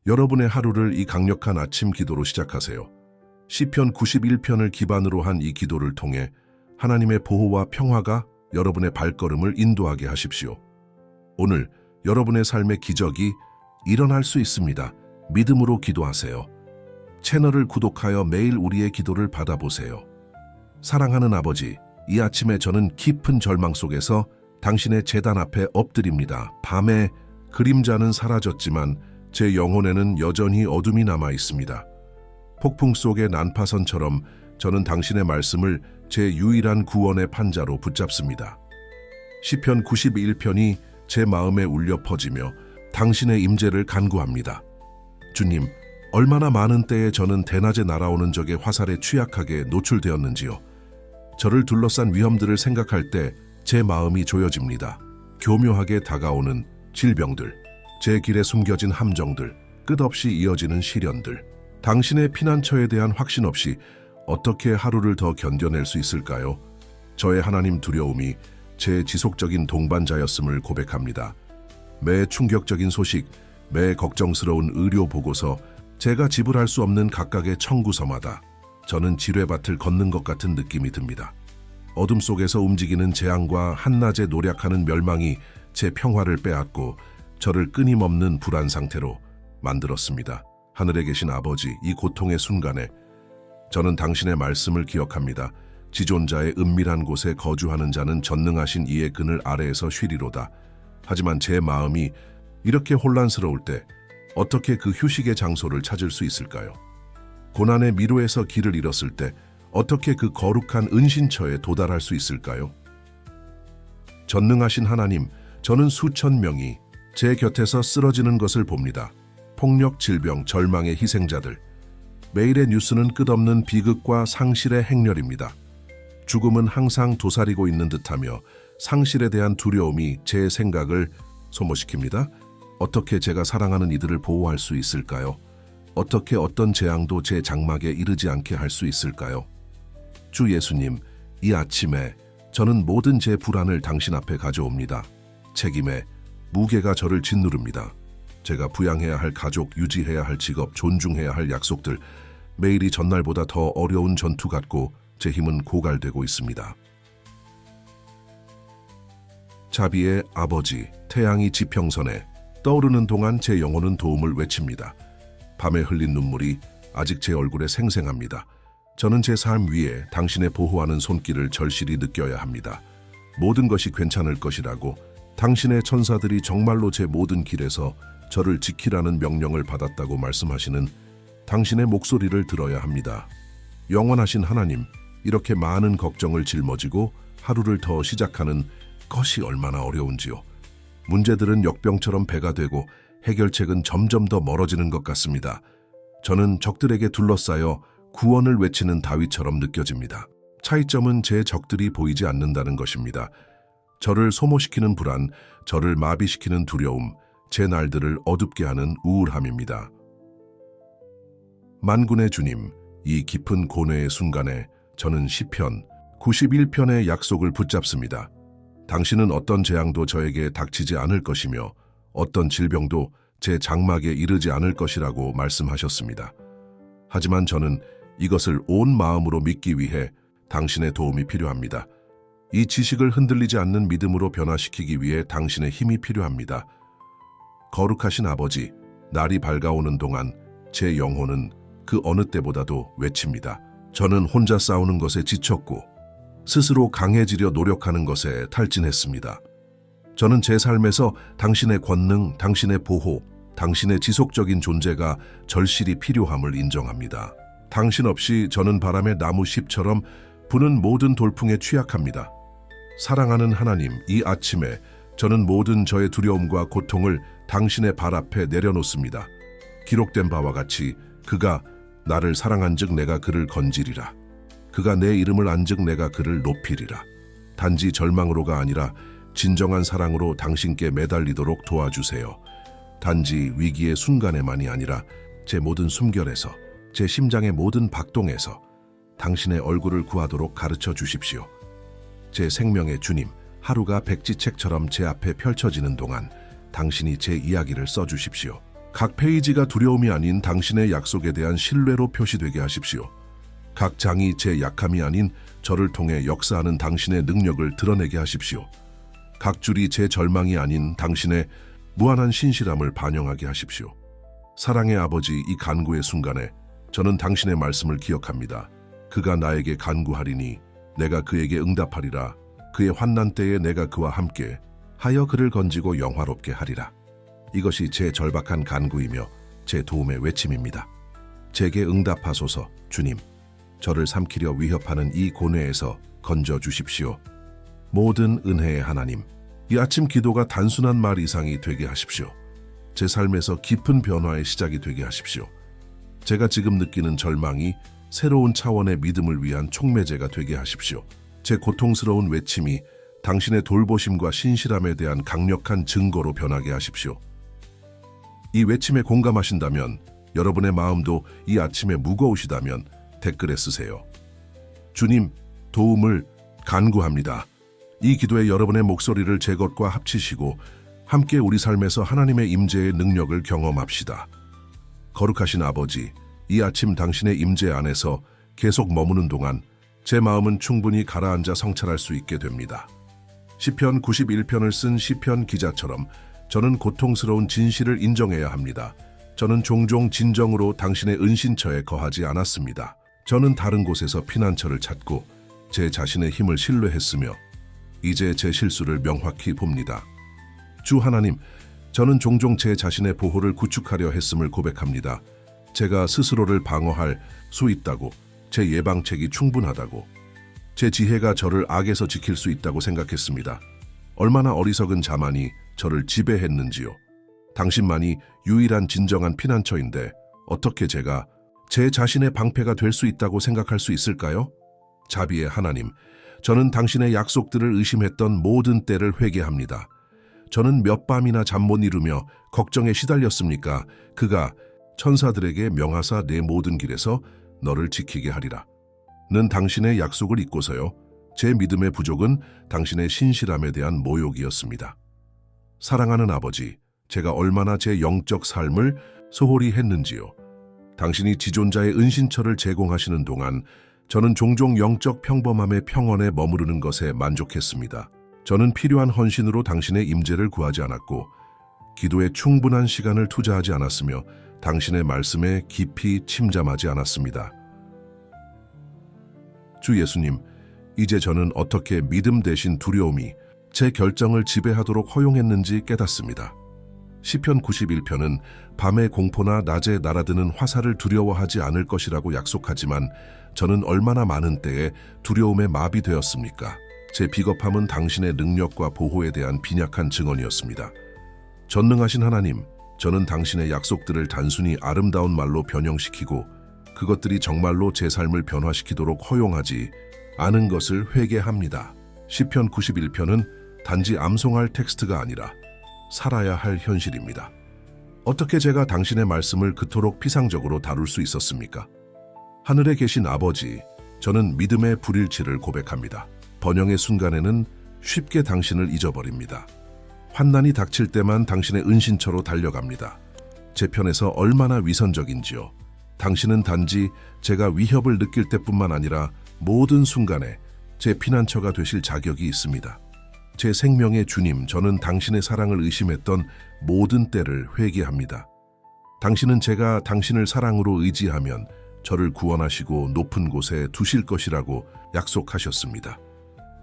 여러분의 하루를 이 강력한 아침 기도로 시작하세요. 시편 91편을 기반으로 한 이 기도를 통해 하나님의 보호와 평화가 여러분의 발걸음을 인도하게 하십시오. 오늘 여러분의 삶의 기적이 일어날 수 있습니다. 믿음으로 기도하세요. 채널을 구독하여 매일 우리의 기도를 받아보세요. 사랑하는 아버지, 이 아침에 저는 깊은 절망 속에서 당신의 제단 앞에 엎드립니다. 밤에 그림자는 사라졌지만 제 영혼에는 여전히 어둠이 남아 있습니다. 폭풍 속의 난파선처럼 저는 당신의 말씀을 제 유일한 구원의 판자로 붙잡습니다. 시편 91편이 제 마음에 울려 퍼지며 당신의 임재를 간구합니다. 주님, 얼마나 많은 때에 저는 대낮에 날아오는 적의 화살에 취약하게 노출되었는지요. 저를 둘러싼 위험들을 생각할 때 제 마음이 조여집니다. 교묘하게 다가오는 질병들, 제 길에 숨겨진 함정들, 끝없이 이어지는 시련들. 당신의 피난처에 대한 확신 없이 어떻게 하루를 더 견뎌낼 수 있을까요? 저의 하나님 두려움이 제 지속적인 동반자였음을 고백합니다. 매 충격적인 소식, 매 걱정스러운 의료 보고서, 제가 지불할 수 없는 각각의 청구서마다 저는 지뢰밭을 걷는 것 같은 느낌이 듭니다. 어둠 속에서 움직이는 재앙과 한낮에 노력하는 멸망이 제 평화를 빼앗고 저를 끊임없는 불안 상태로 만들었습니다. 하늘에 계신 아버지, 이 고통의 순간에 저는 당신의 말씀을 기억합니다. 지존자의 은밀한 곳에 거주하는 자는 전능하신 이의 그늘 아래에서 쉬리로다. 하지만 제 마음이 이렇게 혼란스러울 때 어떻게 그 휴식의 장소를 찾을 수 있을까요? 고난의 미로에서 길을 잃었을 때 어떻게 그 거룩한 은신처에 도달할 수 있을까요? 전능하신 하나님, 저는 수천 명이 제 곁에서 쓰러지는 것을 봅니다. 폭력, 질병, 절망의 희생자들. 매일의 뉴스는 끝없는 비극과 상실의 행렬입니다. 죽음은 항상 도사리고 있는 듯하며 상실에 대한 두려움이 제 생각을 소모시킵니다. 어떻게 제가 사랑하는 이들을 보호할 수 있을까요? 어떻게 어떤 재앙도 제 장막에 이르지 않게 할 수 있을까요? 주 예수님, 이 아침에 저는 모든 제 불안을 당신 앞에 가져옵니다. 책임에 무게가 저를 짓누릅니다. 제가 부양해야 할 가족, 유지해야 할 직업, 존중해야 할 약속들, 매일이 전날보다 더 어려운 전투 같고 제 힘은 고갈되고 있습니다. 자비의 아버지, 태양이 지평선에 떠오르는 동안 제 영혼은 도움을 외칩니다. 밤에 흘린 눈물이 아직 제 얼굴에 생생합니다. 저는 제 삶 위에 당신의 보호하는 손길을 절실히 느껴야 합니다. 모든 것이 괜찮을 것이라고 당신의 천사들이 정말로 제 모든 길에서 저를 지키라는 명령을 받았다고 말씀하시는 당신의 목소리를 들어야 합니다. 영원하신 하나님, 이렇게 많은 걱정을 짊어지고 하루를 더 시작하는 것이 얼마나 어려운지요. 문제들은 역병처럼 배가 되고 해결책은 점점 더 멀어지는 것 같습니다. 저는 적들에게 둘러싸여 구원을 외치는 다윗처럼 느껴집니다. 차이점은 제 적들이 보이지 않는다는 것입니다. 저를 소모시키는 불안, 저를 마비시키는 두려움, 제 날들을 어둡게 하는 우울함입니다. 만군의 주님, 이 깊은 고뇌의 순간에 저는 시편 91편의 약속을 붙잡습니다. 당신은 어떤 재앙도 저에게 닥치지 않을 것이며 어떤 질병도 제 장막에 이르지 않을 것이라고 말씀하셨습니다. 하지만 저는 이것을 온 마음으로 믿기 위해 당신의 도움이 필요합니다. 이 지식을 흔들리지 않는 믿음으로 변화시키기 위해 당신의 힘이 필요합니다. 거룩하신 아버지, 날이 밝아오는 동안 제 영혼은 그 어느 때보다도 외칩니다. 저는 혼자 싸우는 것에 지쳤고 스스로 강해지려 노력하는 것에 탈진했습니다. 저는 제 삶에서 당신의 권능, 당신의 보호, 당신의 지속적인 존재가 절실히 필요함을 인정합니다. 당신 없이 저는 바람의 나무잎처럼 부는 모든 돌풍에 취약합니다. 사랑하는 하나님, 이 아침에 저는 모든 저의 두려움과 고통을 당신의 발 앞에 내려놓습니다. 기록된 바와 같이 그가 나를 사랑한즉 내가 그를 건지리라. 그가 내 이름을 안즉 내가 그를 높이리라. 단지 절망으로가 아니라 진정한 사랑으로 당신께 매달리도록 도와주세요. 단지 위기의 순간에만이 아니라 제 모든 숨결에서, 제 심장의 모든 박동에서 당신의 얼굴을 구하도록 가르쳐 주십시오. 제 생명의 주님, 하루가 백지책처럼 제 앞에 펼쳐지는 동안 당신이 제 이야기를 써주십시오. 각 페이지가 두려움이 아닌 당신의 약속에 대한 신뢰로 표시되게 하십시오. 각 장이 제 약함이 아닌 저를 통해 역사하는 당신의 능력을 드러내게 하십시오. 각 줄이 제 절망이 아닌 당신의 무한한 신실함을 반영하게 하십시오. 사랑의 아버지, 이 간구의 순간에 저는 당신의 말씀을 기억합니다. 그가 나에게 간구하리니 내가 그에게 응답하리라. 그의 환난 때에 내가 그와 함께 하여 그를 건지고 영화롭게 하리라. 이것이 제 절박한 간구이며 제 도움의 외침입니다. 제게 응답하소서. 주님, 저를 삼키려 위협하는 이 고뇌에서 건져 주십시오. 모든 은혜의 하나님, 이 아침 기도가 단순한 말 이상이 되게 하십시오. 제 삶에서 깊은 변화의 시작이 되게 하십시오. 제가 지금 느끼는 절망이 새로운 차원의 믿음을 위한 촉매제가 되게 하십시오. 제 고통스러운 외침이 당신의 돌보심과 신실함에 대한 강력한 증거로 변하게 하십시오. 이 외침에 공감하신다면, 여러분의 마음도 이 아침에 무거우시다면 댓글에 쓰세요. 주님, 도움을 간구합니다. 이 기도에 여러분의 목소리를 제 것과 합치시고 함께 우리 삶에서 하나님의 임재의 능력을 경험합시다. 거룩하신 아버지, 이 아침 당신의 임재 안에서 계속 머무는 동안 제 마음은 충분히 가라앉아 성찰할 수 있게 됩니다. 시편 91편을 쓴 시편 기자처럼 저는 고통스러운 진실을 인정해야 합니다. 저는 종종 진정으로 당신의 은신처에 거하지 않았습니다. 저는 다른 곳에서 피난처를 찾고 제 자신의 힘을 신뢰했으며 이제 제 실수를 명확히 봅니다. 주 하나님, 저는 종종 제 자신의 보호를 구축하려 했음을 고백합니다. 제가 스스로를 방어할 수 있다고, 제 예방책이 충분하다고, 제 지혜가 저를 악에서 지킬 수 있다고 생각했습니다. 얼마나 어리석은 자만이 저를 지배했는지요. 당신만이 유일한 진정한 피난처인데 어떻게 제가 제 자신의 방패가 될 수 있다고 생각할 수 있을까요? 자비의 하나님, 저는 당신의 약속들을 의심했던 모든 때를 회개합니다. 저는 몇 밤이나 잠 못 이루며 걱정에 시달렸습니까? 그가 천사들에게 명하사 내 모든 길에서 너를 지키게 하리라. 는 당신의 약속을 잊고서요. 제 믿음의 부족은 당신의 신실함에 대한 모욕이었습니다. 사랑하는 아버지, 제가 얼마나 제 영적 삶을 소홀히 했는지요. 당신이 지존자의 은신처를 제공하시는 동안 저는 종종 영적 평범함의 평원에 머무르는 것에 만족했습니다. 저는 필요한 헌신으로 당신의 임재를 구하지 않았고 기도에 충분한 시간을 투자하지 않았으며 당신의 말씀에 깊이 침잠하지 않았습니다. 주 예수님, 이제 저는 어떻게 믿음 대신 두려움이 제 결정을 지배하도록 허용했는지 깨닫습니다. 시편 91편은 밤의 공포나 낮에 날아드는 화살을 두려워하지 않을 것이라고 약속하지만 저는 얼마나 많은 때에 두려움에 마비되었습니까? 제 비겁함은 당신의 능력과 보호에 대한 빈약한 증언이었습니다. 전능하신 하나님, 저는 당신의 약속들을 단순히 아름다운 말로 변형시키고 그것들이 정말로 제 삶을 변화시키도록 허용하지 않은 것을 회개합니다. 시편 91편은 단지 암송할 텍스트가 아니라 살아야 할 현실입니다. 어떻게 제가 당신의 말씀을 그토록 피상적으로 다룰 수 있었습니까? 하늘에 계신 아버지, 저는 믿음의 불일치를 고백합니다. 번영의 순간에는 쉽게 당신을 잊어버립니다. 환난이 닥칠 때만 당신의 은신처로 달려갑니다. 제 편에서 얼마나 위선적인지요. 당신은 단지 제가 위협을 느낄 때뿐만 아니라 모든 순간에 제 피난처가 되실 자격이 있습니다. 제 생명의 주님, 저는 당신의 사랑을 의심했던 모든 때를 회개합니다. 당신은 제가 당신을 사랑으로 의지하면 저를 구원하시고 높은 곳에 두실 것이라고 약속하셨습니다.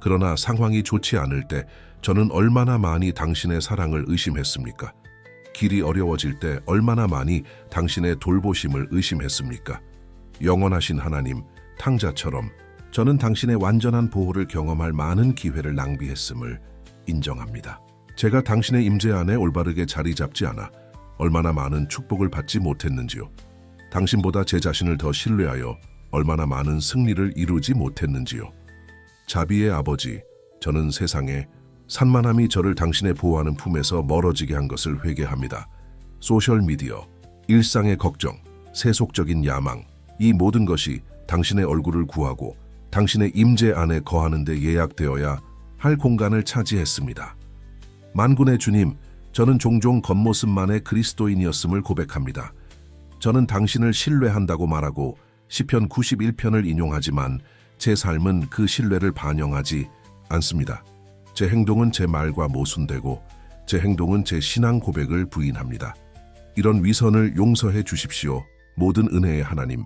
그러나 상황이 좋지 않을 때 저는 얼마나 많이 당신의 사랑을 의심했습니까? 길이 어려워질 때 얼마나 많이 당신의 돌보심을 의심했습니까? 영원하신 하나님, 탕자처럼 저는 당신의 완전한 보호를 경험할 많은 기회를 낭비했음을 인정합니다. 제가 당신의 임재 안에 올바르게 자리 잡지 않아 얼마나 많은 축복을 받지 못했는지요. 당신보다 제 자신을 더 신뢰하여 얼마나 많은 승리를 이루지 못했는지요. 자비의 아버지, 저는 세상에 산만함이 저를 당신의 보호하는 품에서 멀어지게 한 것을 회개합니다. 소셜미디어, 일상의 걱정, 세속적인 야망, 이 모든 것이 당신의 얼굴을 구하고 당신의 임재 안에 거하는 데 예약되어야 할 공간을 차지했습니다. 만군의 주님, 저는 종종 겉모습만의 그리스도인이었음을 고백합니다. 저는 당신을 신뢰한다고 말하고 시편 91편을 인용하지만 제 삶은 그 신뢰를 반영하지 않습니다. 제 행동은 제 말과 모순되고 제 행동은 제 신앙 고백을 부인합니다. 이런 위선을 용서해 주십시오. 모든 은혜의 하나님,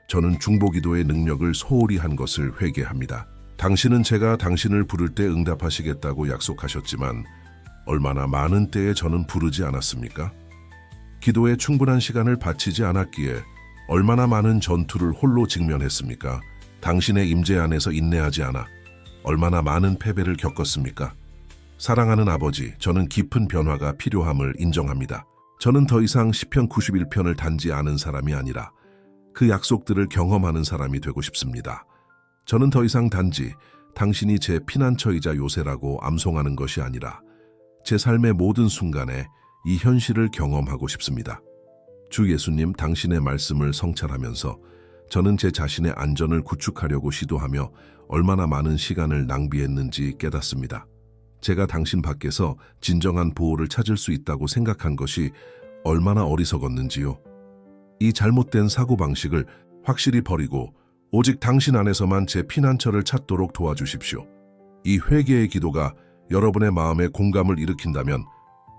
저는 중보기도의 능력을 소홀히 한 것을 회개합니다. 당신은 제가 당신을 부를 때 응답하시겠다고 약속하셨지만 얼마나 많은 때에 저는 부르지 않았습니까? 기도에 충분한 시간을 바치지 않았기에 얼마나 많은 전투를 홀로 직면했습니까? 당신의 임재 안에서 인내하지 않아 얼마나 많은 패배를 겪었습니까? 사랑하는 아버지, 저는 깊은 변화가 필요함을 인정합니다. 저는 더 이상 시편 91편을 단지 아는 사람이 아니라 그 약속들을 경험하는 사람이 되고 싶습니다. 저는 더 이상 단지 당신이 제 피난처이자 요새라고 암송하는 것이 아니라 제 삶의 모든 순간에 이 현실을 경험하고 싶습니다. 주 예수님, 당신의 말씀을 성찰하면서 저는 제 자신의 안전을 구축하려고 시도하며 얼마나 많은 시간을 낭비했는지 깨닫습니다. 제가 당신 밖에서 진정한 보호를 찾을 수 있다고 생각한 것이 얼마나 어리석었는지요. 이 잘못된 사고방식을 확실히 버리고 오직 당신 안에서만 제 피난처를 찾도록 도와주십시오. 이 회개의 기도가 여러분의 마음에 공감을 일으킨다면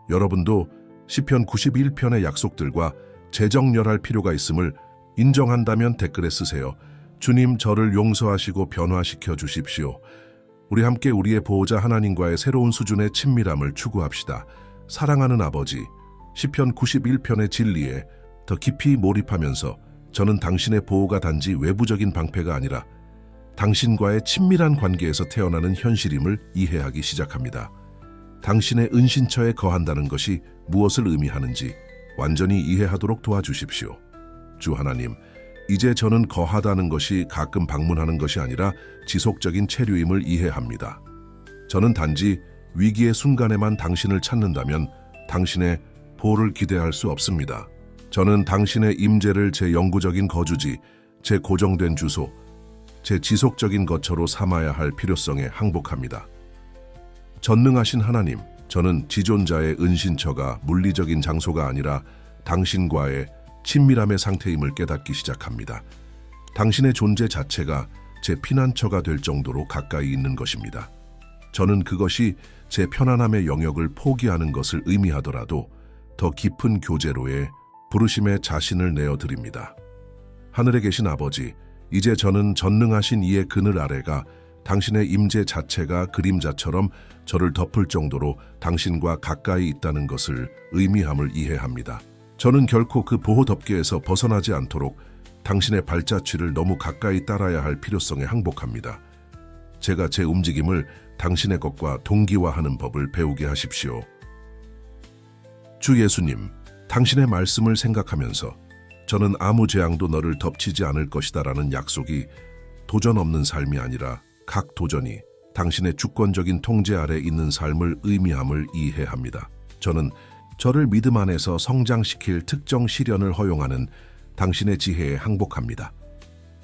여러분도 시편 91편의 약속들과 재정렬할 필요가 있음을 인정한다면 댓글에 쓰세요. 주님, 저를 용서하시고 변화시켜 주십시오. 우리 함께 우리의 보호자 하나님과의 새로운 수준의 친밀함을 추구합시다. 사랑하는 아버지, 시편 91편의 진리에 더 깊이 몰입하면서 저는 당신의 보호가 단지 외부적인 방패가 아니라 당신과의 친밀한 관계에서 태어나는 현실임을 이해하기 시작합니다. 당신의 은신처에 거한다는 것이 무엇을 의미하는지 완전히 이해하도록 도와주십시오. 주 하나님, 이제 저는 거하다는 것이 가끔 방문하는 것이 아니라 지속적인 체류임을 이해합니다. 저는 단지 위기의 순간에만 당신을 찾는다면 당신의 보호를 기대할 수 없습니다. 저는 당신의 임재를 제 영구적인 거주지, 제 고정된 주소, 제 지속적인 거처로 삼아야 할 필요성에 항복합니다. 전능하신 하나님, 저는 지존자의 은신처가 물리적인 장소가 아니라 당신과의 친밀함의 상태임을 깨닫기 시작합니다. 당신의 존재 자체가 제 피난처가 될 정도로 가까이 있는 것입니다. 저는 그것이 제 편안함의 영역을 포기하는 것을 의미하더라도 더 깊은 교제로의 부르심에 자신을 내어드립니다. 하늘에 계신 아버지, 이제 저는 전능하신 이의 그늘 아래가 당신의 임재 자체가 그림자처럼 저를 덮을 정도로 당신과 가까이 있다는 것을 의미함을 이해합니다. 저는 결코 그 보호 덮개에서 벗어나지 않도록 당신의 발자취를 너무 가까이 따라야 할 필요성에 항복합니다. 제가 제 움직임을 당신의 것과 동기화하는 법을 배우게 하십시오. 주 예수님, 당신의 말씀을 생각하면서 저는 아무 재앙도 너를 덮치지 않을 것이다라는 약속이 도전 없는 삶이 아니라 각 도전이 당신의 주권적인 통제 아래 있는 삶을 의미함을 이해합니다. 저는 저를 믿음 안에서 성장시킬 특정 시련을 허용하는 당신의 지혜에 항복합니다.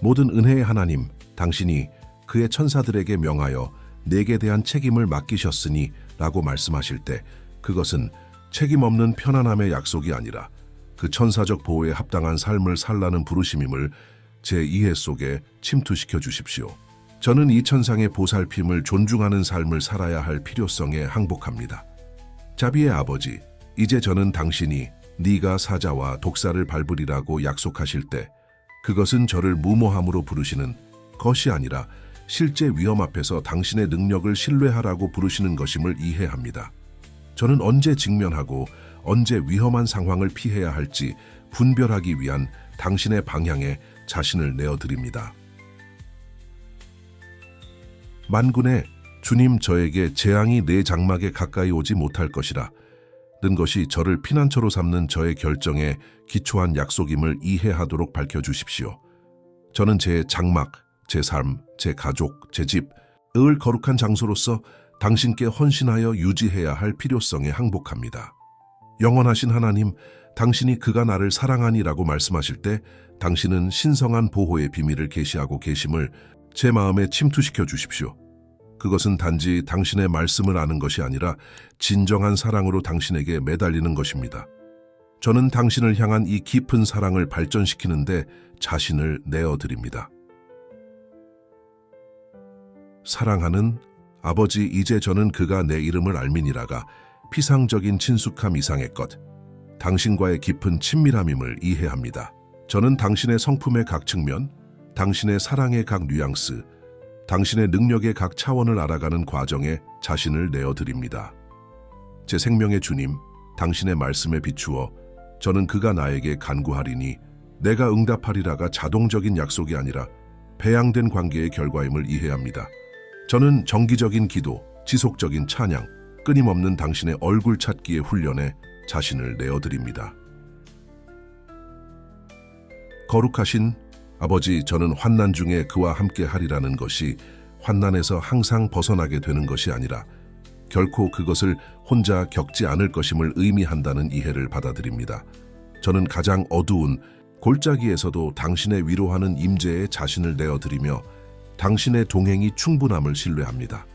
모든 은혜의 하나님, 당신이 그의 천사들에게 명하여 내게 대한 책임을 맡기셨으니 라고 말씀하실 때 그것은 책임 없는 편안함의 약속이 아니라 그 천사적 보호에 합당한 삶을 살라는 부르심임을 제 이해 속에 침투시켜 주십시오. 저는 이 천상의 보살핌을 존중하는 삶을 살아야 할 필요성에 항복합니다. 자비의 아버지, 이제 저는 당신이 네가 사자와 독사를 밟으리라고 약속하실 때 그것은 저를 무모함으로 부르시는 것이 아니라 실제 위험 앞에서 당신의 능력을 신뢰하라고 부르시는 것임을 이해합니다. 저는 언제 직면하고 언제 위험한 상황을 피해야 할지 분별하기 위한 당신의 방향에 자신을 내어드립니다. 만군의 주님, 저에게 재앙이 내 장막에 가까이 오지 못할 것이라 는 것이 저를 피난처로 삼는 저의 결정에 기초한 약속임을 이해하도록 밝혀주십시오. 저는 제 장막, 제 삶, 제 가족, 제 집, 을 거룩한 장소로서 당신께 헌신하여 유지해야 할 필요성에 항복합니다. 영원하신 하나님, 당신이 그가 나를 사랑하니라고 말씀하실 때 당신은 신성한 보호의 비밀을 계시하고 계심을 제 마음에 침투시켜 주십시오. 그것은 단지 당신의 말씀을 아는 것이 아니라 진정한 사랑으로 당신에게 매달리는 것입니다. 저는 당신을 향한 이 깊은 사랑을 발전시키는데 자신을 내어드립니다. 사랑하는 아버지, 이제 저는 그가 내 이름을 알미니라가 피상적인 친숙함 이상의 것, 당신과의 깊은 친밀함임을 이해합니다. 저는 당신의 성품의 각 측면, 당신의 사랑의 각 뉘앙스, 당신의 능력의 각 차원을 알아가는 과정에 자신을 내어드립니다. 제 생명의 주님, 당신의 말씀에 비추어 저는 그가 나에게 간구하리니 내가 응답하리라가 자동적인 약속이 아니라 배양된 관계의 결과임을 이해합니다. 저는 정기적인 기도, 지속적인 찬양, 끊임없는 당신의 얼굴 찾기의 훈련에 자신을 내어드립니다. 거룩하신 아버지, 저는 환난 중에 그와 함께 하리라는 것이 환난에서 항상 벗어나게 되는 것이 아니라 결코 그것을 혼자 겪지 않을 것임을 의미한다는 이해를 받아들입니다. 저는 가장 어두운 골짜기에서도 당신의 위로하는 임재에 자신을 내어드리며 당신의 동행이 충분함을 신뢰합니다.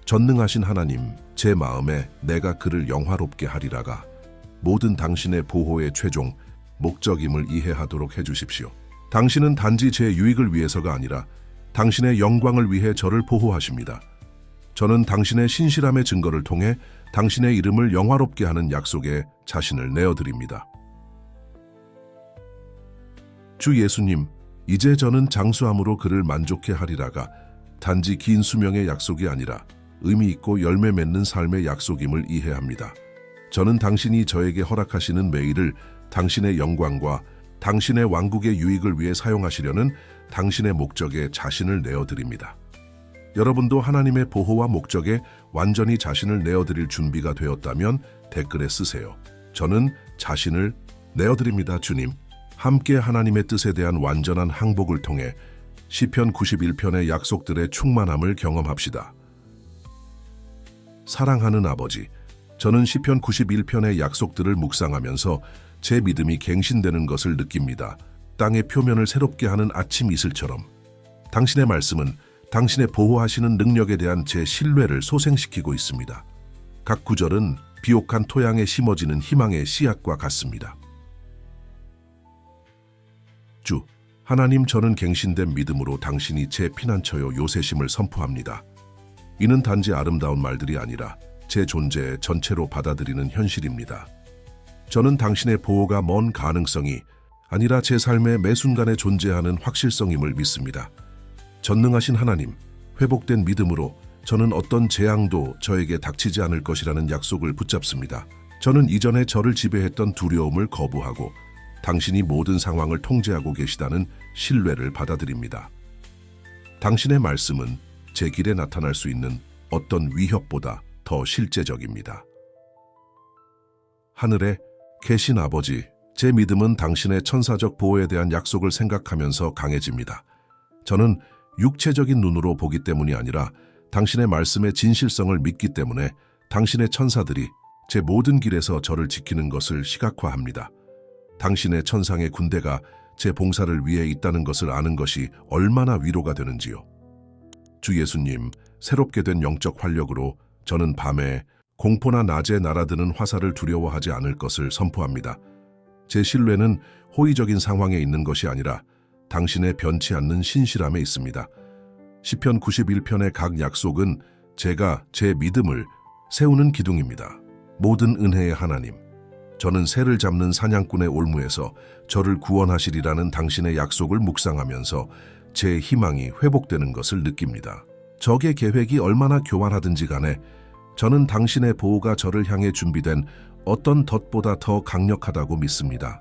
전능하신 하나님, 제 마음에 내가 그를 영화롭게 하리라가 모든 당신의 보호의 최종 목적임을 이해하도록 해주십시오. 당신은 단지 제 유익을 위해서가 아니라 당신의 영광을 위해 저를 보호하십니다. 저는 당신의 신실함의 증거를 통해 당신의 이름을 영화롭게 하는 약속에 자신을 내어드립니다. 주 예수님, 이제 저는 장수함으로 그를 만족해 하리라가 단지 긴 수명의 약속이 아니라 의미 있고 열매 맺는 삶의 약속임을 이해합니다. 저는 당신이 저에게 허락하시는 매일을 당신의 영광과 당신의 왕국의 유익을 위해 사용하시려는 당신의 목적에 자신을 내어드립니다. 여러분도 하나님의 보호와 목적에 완전히 자신을 내어드릴 준비가 되었다면 댓글에 쓰세요. 저는 자신을 내어드립니다, 주님. 함께 하나님의 뜻에 대한 완전한 항복을 통해 시편 91편의 약속들의 충만함을 경험합시다. 사랑하는 아버지, 저는 시편 91편의 약속들을 묵상하면서 제 믿음이 갱신되는 것을 느낍니다. 땅의 표면을 새롭게 하는 아침 이슬처럼 당신의 말씀은 당신의 보호하시는 능력에 대한 제 신뢰를 소생시키고 있습니다. 각 구절은 비옥한 토양에 심어지는 희망의 씨앗과 같습니다. 주, 하나님, 저는 갱신된 믿음으로 당신이 제 피난처요 요새심을 선포합니다. 이는 단지 아름다운 말들이 아니라 제 존재 전체로 받아들이는 현실입니다. 저는 당신의 보호가 먼 가능성이 아니라 제 삶의 매 순간에 존재하는 확실성임을 믿습니다. 전능하신 하나님, 회복된 믿음으로 저는 어떤 재앙도 저에게 닥치지 않을 것이라는 약속을 붙잡습니다. 저는 이전에 저를 지배했던 두려움을 거부하고 당신이 모든 상황을 통제하고 계시다는 신뢰를 받아들입니다. 당신의 말씀은 제 길에 나타날 수 있는 어떤 위협보다 더 실제적입니다. 하늘에 계신 아버지, 제 믿음은 당신의 천사적 보호에 대한 약속을 생각하면서 강해집니다. 저는 육체적인 눈으로 보기 때문이 아니라 당신의 말씀의 진실성을 믿기 때문에 당신의 천사들이 제 모든 길에서 저를 지키는 것을 시각화합니다. 당신의 천상의 군대가 제 봉사를 위해 있다는 것을 아는 것이 얼마나 위로가 되는지요. 주 예수님, 새롭게 된 영적 활력으로 저는 밤에 공포나 낮에 날아드는 화살을 두려워하지 않을 것을 선포합니다. 제 신뢰는 호의적인 상황에 있는 것이 아니라 당신의 변치 않는 신실함에 있습니다. 시편 91편의 각 약속은 제가 제 믿음을 세우는 기둥입니다. 모든 은혜의 하나님, 저는 새를 잡는 사냥꾼의 올무에서 저를 구원하시리라는 당신의 약속을 묵상하면서 제 희망이 회복되는 것을 느낍니다. 적의 계획이 얼마나 교활하든지 간에 저는 당신의 보호가 저를 향해 준비된 어떤 덫보다 더 강력하다고 믿습니다.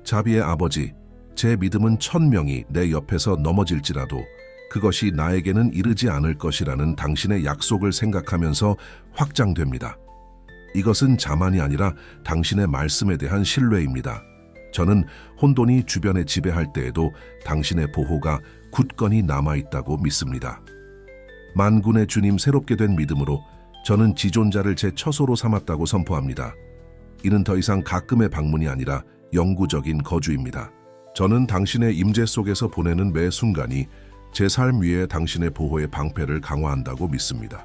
자비의 아버지, 제 믿음은 1000명이 내 옆에서 넘어질지라도 그것이 나에게는 이르지 않을 것이라는 당신의 약속을 생각하면서 확장됩니다. 이것은 자만이 아니라 당신의 말씀에 대한 신뢰입니다. 저는 혼돈이 주변에 지배할 때에도 당신의 보호가 굳건히 남아있다고 믿습니다. 만군의 주님, 새롭게 된 믿음으로 저는 지존자를 제 처소로 삼았다고 선포합니다. 이는 더 이상 가끔의 방문이 아니라 영구적인 거주입니다. 저는 당신의 임재 속에서 보내는 매 순간이 제 삶 위에 당신의 보호의 방패를 강화한다고 믿습니다.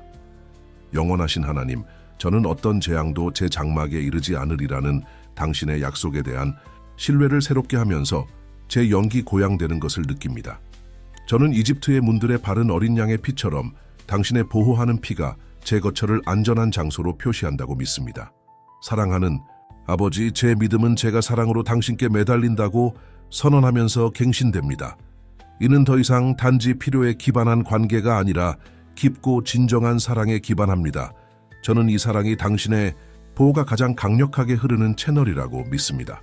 영원하신 하나님, 저는 어떤 재앙도 제 장막에 이르지 않으리라는 당신의 약속에 대한 신뢰를 새롭게 하면서 제 영기 고양되는 것을 느낍니다. 저는 이집트의 문들에 바른 어린 양의 피처럼 당신의 보호하는 피가 제 거처를 안전한 장소로 표시한다고 믿습니다. 사랑하는 아버지, 제 믿음은 제가 사랑으로 당신께 매달린다고 선언하면서 갱신됩니다. 이는 더 이상 단지 필요에 기반한 관계가 아니라 깊고 진정한 사랑에 기반합니다. 저는 이 사랑이 당신의 보호가 가장 강력하게 흐르는 채널이라고 믿습니다.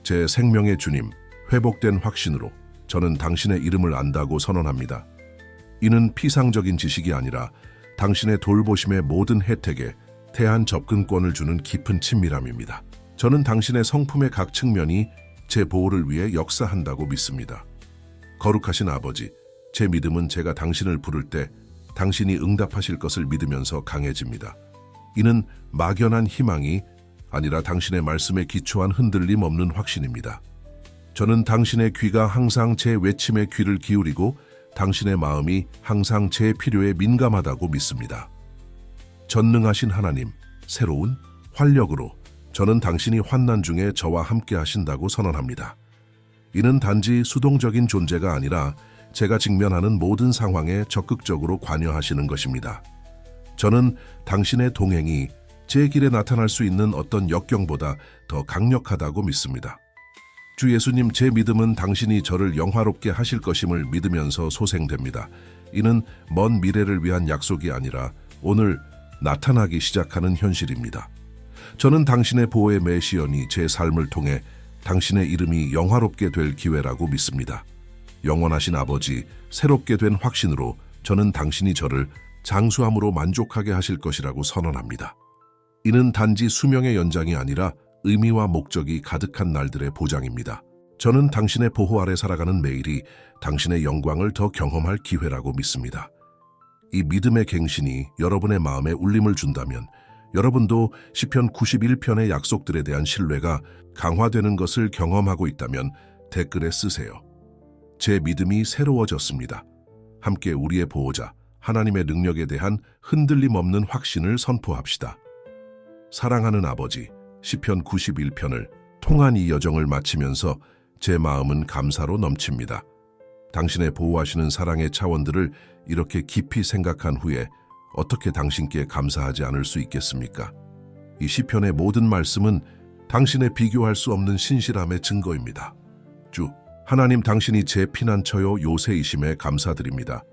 제 생명의 주님, 회복된 확신으로 저는 당신의 이름을 안다고 선언합니다. 이는 피상적인 지식이 아니라 당신의 돌보심의 모든 혜택에 대한 접근권을 주는 깊은 친밀함입니다. 저는 당신의 성품의 각 측면이 제 보호를 위해 역사한다고 믿습니다. 거룩하신 아버지, 제 믿음은 제가 당신을 부를 때 당신이 응답하실 것을 믿으면서 강해집니다. 이는 막연한 희망이 아니라 당신의 말씀에 기초한 흔들림 없는 확신입니다. 저는 당신의 귀가 항상 제 외침에 귀를 기울이고 당신의 마음이 항상 제 필요에 민감하다고 믿습니다. 전능하신 하나님, 새로운 활력으로 저는 당신이 환난 중에 저와 함께 하신다고 선언합니다. 이는 단지 수동적인 존재가 아니라 제가 직면하는 모든 상황에 적극적으로 관여하시는 것입니다. 저는 당신의 동행이 제 길에 나타날 수 있는 어떤 역경보다 더 강력하다고 믿습니다. 주 예수님, 제 믿음은 당신이 저를 영화롭게 하실 것임을 믿으면서 소생됩니다. 이는 먼 미래를 위한 약속이 아니라 오늘 나타나기 시작하는 현실입니다. 저는 당신의 보호의 메시언이 제 삶을 통해 당신의 이름이 영화롭게 될 기회라고 믿습니다. 영원하신 아버지, 새롭게 된 확신으로 저는 당신이 저를 장수함으로 만족하게 하실 것이라고 선언합니다. 이는 단지 수명의 연장이 아니라 의미와 목적이 가득한 날들의 보장입니다. 저는 당신의 보호 아래 살아가는 매일이 당신의 영광을 더 경험할 기회라고 믿습니다. 이 믿음의 갱신이 여러분의 마음에 울림을 준다면 여러분도 시편 91편의 약속들에 대한 신뢰가 강화되는 것을 경험하고 있다면 댓글에 쓰세요. 제 믿음이 새로워졌습니다. 함께 우리의 보호자, 하나님의 능력에 대한 흔들림 없는 확신을 선포합시다. 사랑하는 아버지, 시편 91편을 통한 이 여정을 마치면서 제 마음은 감사로 넘칩니다. 당신의 보호하시는 사랑의 차원들을 이렇게 깊이 생각한 후에 어떻게 당신께 감사하지 않을 수 있겠습니까? 이 시편의 모든 말씀은 당신의 비교할 수 없는 신실함의 증거입니다. 주 하나님, 당신이 제 피난처요 요새이심에 감사드립니다.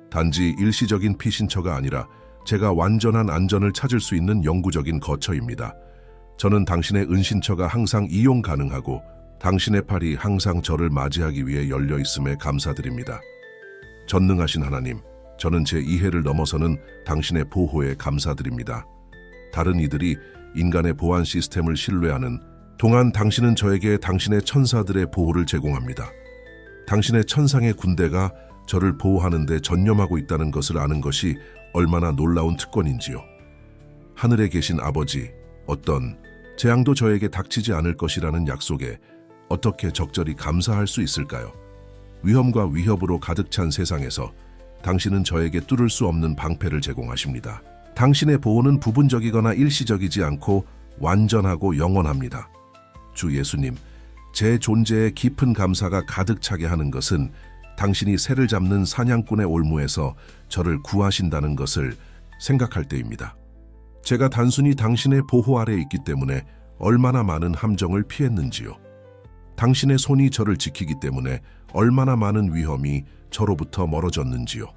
단지 일시적인 피신처가 아니라 제가 완전한 안전을 찾을 수 있는 영구적인 거처입니다. 저는 당신의 은신처가 항상 이용 가능하고 당신의 팔이 항상 저를 맞이하기 위해 열려 있음에 감사드립니다. 전능하신 하나님, 저는 제 이해를 넘어서는 당신의 보호에 감사드립니다. 다른 이들이 인간의 보안 시스템을 신뢰하는 동안 당신은 저에게 당신의 천사들의 보호를 제공합니다. 당신의 천상의 군대가 저를 보호하는 데 전념하고 있다는 것을 아는 것이 얼마나 놀라운 특권인지요. 하늘에 계신 아버지, 어떤 재앙도 저에게 닥치지 않을 것이라는 약속에 어떻게 적절히 감사할 수 있을까요? 위험과 위협으로 가득 찬 세상에서 당신은 저에게 뚫을 수 없는 방패를 제공하십니다. 당신의 보호는 부분적이거나 일시적이지 않고 완전하고 영원합니다. 주 예수님, 제 존재에 깊은 감사가 가득 차게 하는 것은 당신이 새를 잡는 사냥꾼의 올무에서 저를 구하신다는 것을 생각할 때입니다. 제가 단순히 당신의 보호 아래 있기 때문에 얼마나 많은 함정을 피했는지요. 당신의 손이 저를 지키기 때문에 얼마나 많은 위험이 저로부터 멀어졌는지요.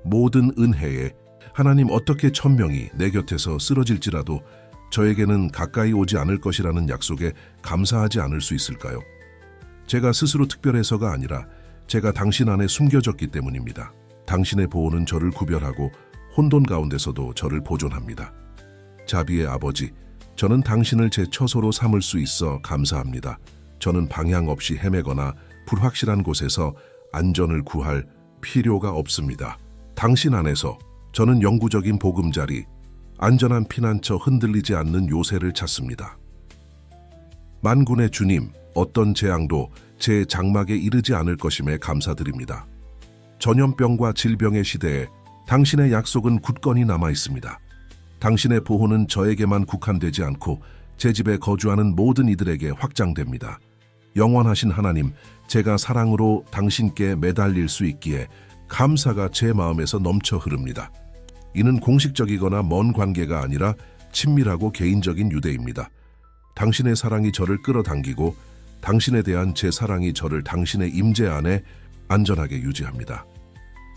모든 은혜에 하나님, 어떻게 천명이 내 곁에서 쓰러질지라도 저에게는 가까이 오지 않을 것이라는 약속에 감사하지 않을 수 있을까요? 제가 스스로 특별해서가 아니라 제가 당신 안에 숨겨졌기 때문입니다. 당신의 보호는 저를 구별하고 혼돈 가운데서도 저를 보존합니다. 자비의 아버지, 저는 당신을 제 처소로 삼을 수 있어 감사합니다. 저는 방향 없이 헤매거나 불확실한 곳에서 안전을 구할 필요가 없습니다. 당신 안에서 저는 영구적인 보금자리, 안전한 피난처, 흔들리지 않는 요새를 찾습니다. 만군의 주님, 어떤 재앙도 제 장막에 이르지 않을 것임에 감사드립니다. 전염병과 질병의 시대에 당신의 약속은 굳건히 남아 있습니다. 당신의 보호는 저에게만 국한되지 않고 제 집에 거주하는 모든 이들에게 확장됩니다. 영원하신 하나님, 제가 사랑으로 당신께 매달릴 수 있기에 감사가 제 마음에서 넘쳐 흐릅니다. 이는 공식적이거나 먼 관계가 아니라 친밀하고 개인적인 유대입니다. 당신의 사랑이 저를 끌어당기고 당신에 대한 제 사랑이 저를 당신의 임재 안에 안전하게 유지합니다.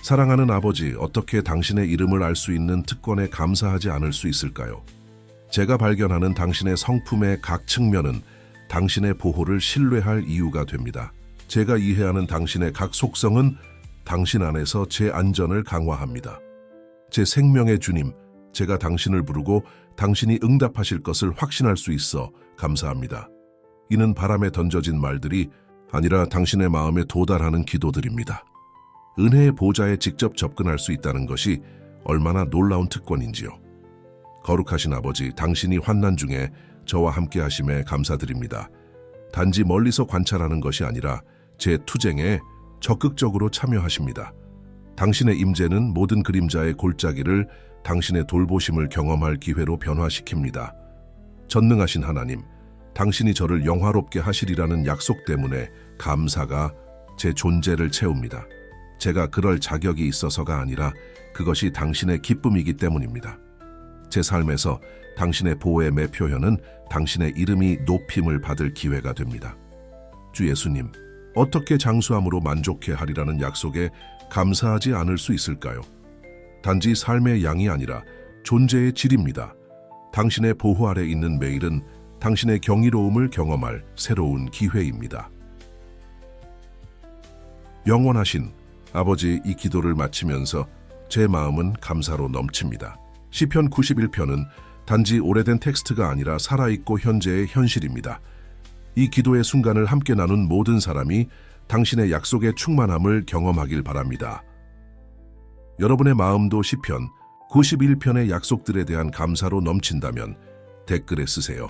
사랑하는 아버지, 어떻게 당신의 이름을 알 수 있는 특권에 감사하지 않을 수 있을까요? 제가 발견하는 당신의 성품의 각 측면은 당신의 보호를 신뢰할 이유가 됩니다. 제가 이해하는 당신의 각 속성은 당신 안에서 제 안전을 강화합니다. 제 생명의 주님, 제가 당신을 부르고 당신이 응답하실 것을 확신할 수 있어 감사합니다. 이는 바람에 던져진 말들이 아니라 당신의 마음에 도달하는 기도들입니다. 은혜의 보좌에 직접 접근할 수 있다는 것이 얼마나 놀라운 특권인지요. 거룩하신 아버지, 당신이 환난 중에 저와 함께 하심에 감사드립니다. 단지 멀리서 관찰하는 것이 아니라 제 투쟁에 적극적으로 참여하십니다. 당신의 임재는 모든 그림자의 골짜기를 당신의 돌보심을 경험할 기회로 변화시킵니다. 전능하신 하나님, 당신이 저를 영화롭게 하시리라는 약속 때문에 감사가 제 존재를 채웁니다. 제가 그럴 자격이 있어서가 아니라 그것이 당신의 기쁨이기 때문입니다. 제 삶에서 당신의 보호의 매 표현은 당신의 이름이 높임을 받을 기회가 됩니다. 주 예수님, 어떻게 장수함으로 만족해 하리라는 약속에 감사하지 않을 수 있을까요? 단지 삶의 양이 아니라 존재의 질입니다. 당신의 보호 아래 있는 매일은 당신의 경이로움을 경험할 새로운 기회입니다. 영원하신 아버지, 이 기도를 마치면서 제 마음은 감사로 넘칩니다. 시편 91편은 단지 오래된 텍스트가 아니라 살아있고 현재의 현실입니다. 이 기도의 순간을 함께 나눈 모든 사람이 당신의 약속의 충만함을 경험하길 바랍니다. 여러분의 마음도 시편 91편의 약속들에 대한 감사로 넘친다면 댓글에 쓰세요.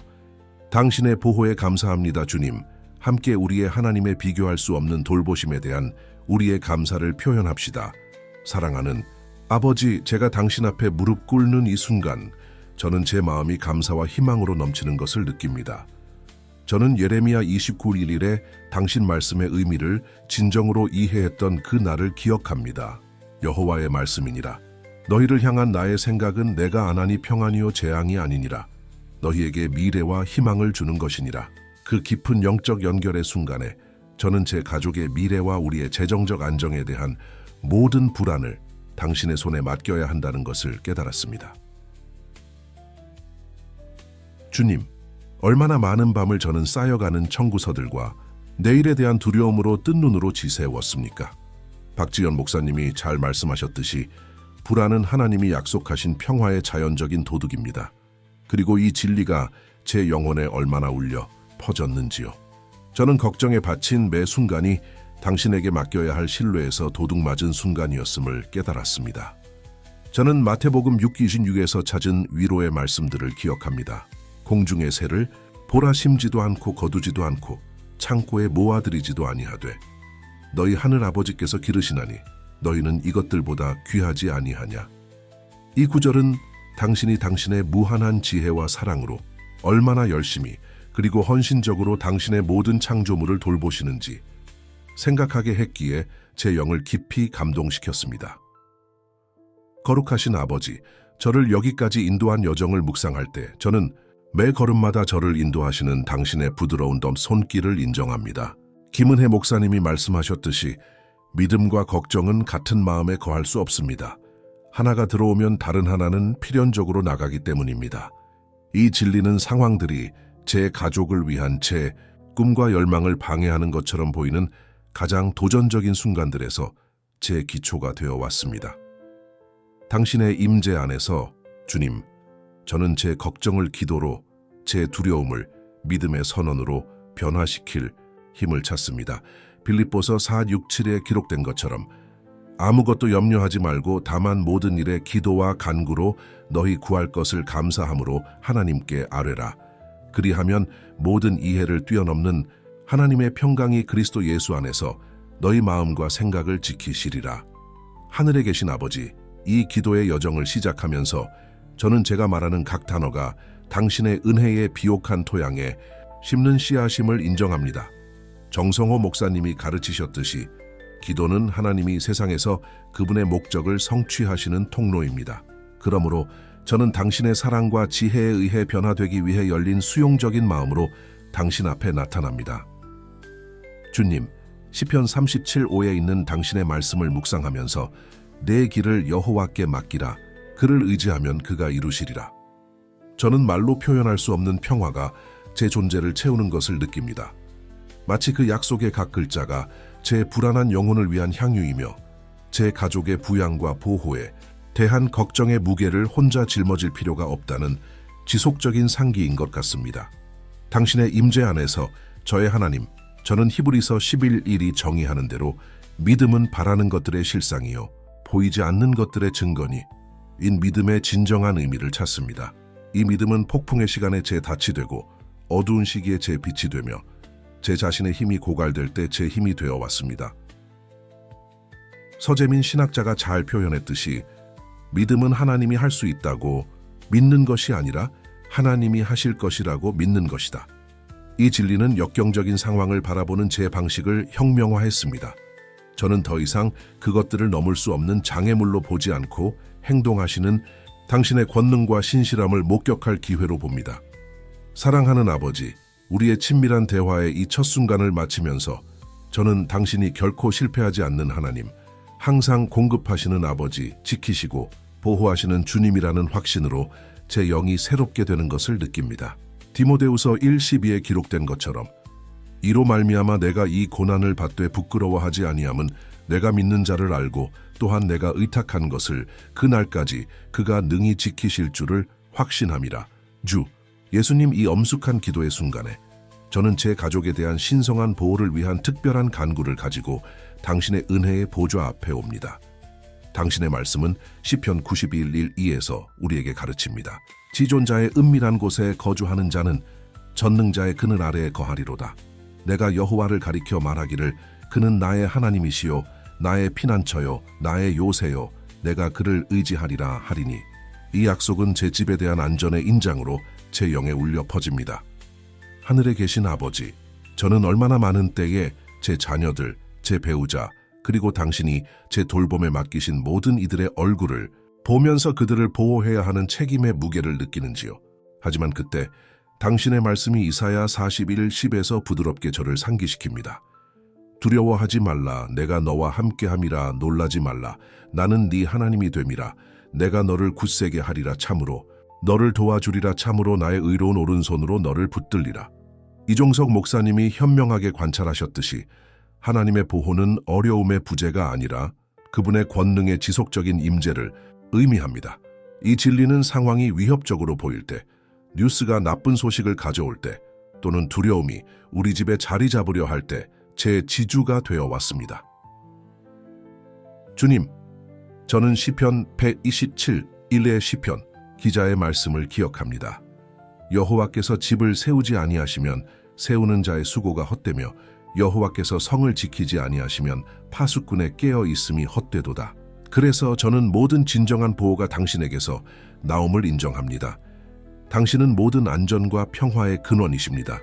당신의 보호에 감사합니다, 주님. 함께 우리의 하나님의 비교할 수 없는 돌보심에 대한 우리의 감사를 표현합시다. 사랑하는 아버지, 제가 당신 앞에 무릎 꿇는 이 순간 저는 제 마음이 감사와 희망으로 넘치는 것을 느낍니다. 저는 예레미야 29:1에 당신 말씀의 의미를 진정으로 이해했던 그 날을 기억합니다. 여호와의 말씀이니라. 너희를 향한 나의 생각은 내가 안하니 평안이요 재앙이 아니니라. 너희에게 미래와 희망을 주는 것이니라. 그 깊은 영적 연결의 순간에 저는 제 가족의 미래와 우리의 재정적 안정에 대한 모든 불안을 당신의 손에 맡겨야 한다는 것을 깨달았습니다. 주님, 얼마나 많은 밤을 저는 쌓여가는 청구서들과 내일에 대한 두려움으로 뜬 눈으로 지새웠습니까? 박지연 목사님이 잘 말씀하셨듯이 불안은 하나님이 약속하신 평화의 자연적인 도둑입니다. 그리고 이 진리가 제 영혼에 얼마나 울려 퍼졌는지요. 저는 걱정에 바친 매 순간이 당신에게 맡겨야 할 신뢰에서 도둑맞은 순간이었음을 깨달았습니다. 저는 마태복음 6:26에서 찾은 위로의 말씀들을 기억합니다. 공중의 새를 보라 심지도 않고 거두지도 않고 창고에 모아들이지도 아니하되 너희 하늘 아버지께서 기르시나니 너희는 이것들보다 귀하지 아니하냐. 이 구절은 당신이 당신의 무한한 지혜와 사랑으로 얼마나 열심히 그리고 헌신적으로 당신의 모든 창조물을 돌보시는지 생각하게 했기에 제 영을 깊이 감동시켰습니다. 거룩하신 아버지, 저를 여기까지 인도한 여정을 묵상할 때 저는 매 걸음마다 저를 인도하시는 당신의 부드러운 손길을 인정합니다. 김은혜 목사님이 말씀하셨듯이 믿음과 걱정은 같은 마음에 거할 수 없습니다. 하나가 들어오면 다른 하나는 필연적으로 나가기 때문입니다. 이 진리는 상황들이 제 가족을 위한 제 꿈과 열망을 방해하는 것처럼 보이는 가장 도전적인 순간들에서 제 기초가 되어 왔습니다. 당신의 임재 안에서 주님, 저는 제 걱정을 기도로, 제 두려움을 믿음의 선언으로 변화시킬 힘을 찾습니다. 빌립보서 4:6-7에 기록된 것처럼 아무것도 염려하지 말고 다만 모든 일에 기도와 간구로 너희 구할 것을 감사함으로 하나님께 아뢰라. 그리하면 모든 이해를 뛰어넘는 하나님의 평강이 그리스도 예수 안에서 너희 마음과 생각을 지키시리라. 하늘에 계신 아버지, 이 기도의 여정을 시작하면서 저는 제가 말하는 각 단어가 당신의 은혜의 비옥한 토양에 심는 씨앗임을 인정합니다. 정성호 목사님이 가르치셨듯이 기도는 하나님이 세상에서 그분의 목적을 성취하시는 통로입니다. 그러므로 저는 당신의 사랑과 지혜에 의해 변화되기 위해 열린 수용적인 마음으로 당신 앞에 나타납니다. 주님, 시편 37:5에 있는 당신의 말씀을 묵상하면서 내 길을 여호와께 맡기라. 그를 의지하면 그가 이루시리라. 저는 말로 표현할 수 없는 평화가 제 존재를 채우는 것을 느낍니다. 마치 그 약속의 각 글자가 제 불안한 영혼을 위한 향유이며 제 가족의 부양과 보호에 대한 걱정의 무게를 혼자 짊어질 필요가 없다는 지속적인 상기인 것 같습니다. 당신의 임재 안에서 저의 하나님, 저는 히브리서 11:1이 정의하는 대로 믿음은 바라는 것들의 실상이요 보이지 않는 것들의 증거니 인 믿음의 진정한 의미를 찾습니다. 이 믿음은 폭풍의 시간에 제 닻이 되고 어두운 시기에 제 빛이 되며 제 자신의 힘이 고갈될 때 제 힘이 되어 왔습니다. 서재민 신학자가 잘 표현했듯이 믿음은 하나님이 할 수 있다고 믿는 것이 아니라 하나님이 하실 것이라고 믿는 것이다. 이 진리는 역경적인 상황을 바라보는 제 방식을 혁명화했습니다. 저는 더 이상 그것들을 넘을 수 없는 장애물로 보지 않고 행동하시는 당신의 권능과 신실함을 목격할 기회로 봅니다. 사랑하는 아버지, 우리의 친밀한 대화의 이 첫 순간을 마치면서 저는 당신이 결코 실패하지 않는 하나님, 항상 공급하시는 아버지, 지키시고 보호하시는 주님이라는 확신으로 제 영이 새롭게 되는 것을 느낍니다. 디모데후서 1:12에 기록된 것처럼 이로 말미암아 내가 이 고난을 받되 부끄러워하지 아니함은 내가 믿는 자를 알고 또한 내가 의탁한 것을 그날까지 그가 능히 지키실 줄을 확신함이라. 주 예수님, 이 엄숙한 기도의 순간에 저는 제 가족에 대한 신성한 보호를 위한 특별한 간구를 가지고 당신의 은혜의 보좌 앞에 옵니다. 당신의 말씀은 시편 91:1-2에서 우리에게 가르칩니다. 지존자의 은밀한 곳에 거주하는 자는 전능자의 그늘 아래에 거하리로다. 내가 여호와를 가리켜 말하기를 그는 나의 하나님이시요 나의 피난처요 나의 요새요 내가 그를 의지하리라 하리니. 이 약속은 제 집에 대한 안전의 인장으로 제 영에 울려 퍼집니다. 하늘에 계신 아버지, 저는 얼마나 많은 때에 제 자녀들, 제 배우자, 그리고 당신이 제 돌봄에 맡기신 모든 이들의 얼굴을 보면서 그들을 보호해야 하는 책임의 무게를 느끼는지요. 하지만 그때 당신의 말씀이 이사야 41:10에서 부드럽게 저를 상기시킵니다. 두려워하지 말라. 내가 너와 함께함이라. 놀라지 말라. 나는 네 하나님이 됨이라. 내가 너를 굳세게 하리라. 참으로 너를 도와주리라. 참으로 나의 의로운 오른손으로 너를 붙들리라. 이종석 목사님이 현명하게 관찰하셨듯이 하나님의 보호는 어려움의 부재가 아니라 그분의 권능의 지속적인 임재를 의미합니다. 이 진리는 상황이 위협적으로 보일 때, 뉴스가 나쁜 소식을 가져올 때, 또는 두려움이 우리 집에 자리 잡으려 할 때 제 지주가 되어 왔습니다. 주님, 저는 시편 127:1의 시편 기자의 말씀을 기억합니다. 여호와께서 집을 세우지 아니하시면 세우는 자의 수고가 헛되며 여호와께서 성을 지키지 아니하시면 파수꾼의 깨어 있음이 헛되도다. 그래서 저는 모든 진정한 보호가 당신에게서 나옴을 인정합니다. 당신은 모든 안전과 평화의 근원이십니다.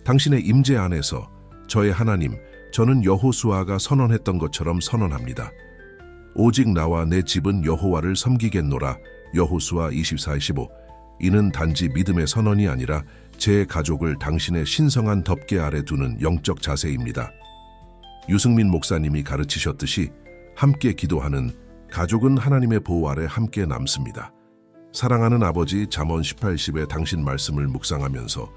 당신의 임재 안에서 저의 하나님, 저는 여호수아가 선언했던 것처럼 선언합니다. 오직 나와 내 집은 여호와를 섬기겠노라. 여호수아 24:15. 이는 단지 믿음의 선언이 아니라 제 가족을 당신의 신성한 덮개 아래 두는 영적 자세입니다. 유승민 목사님이 가르치셨듯이 함께 기도하는 가족은 하나님의 보호 아래 함께 남습니다. 사랑하는 아버지, 잠언 18:10의 당신 말씀을 묵상하면서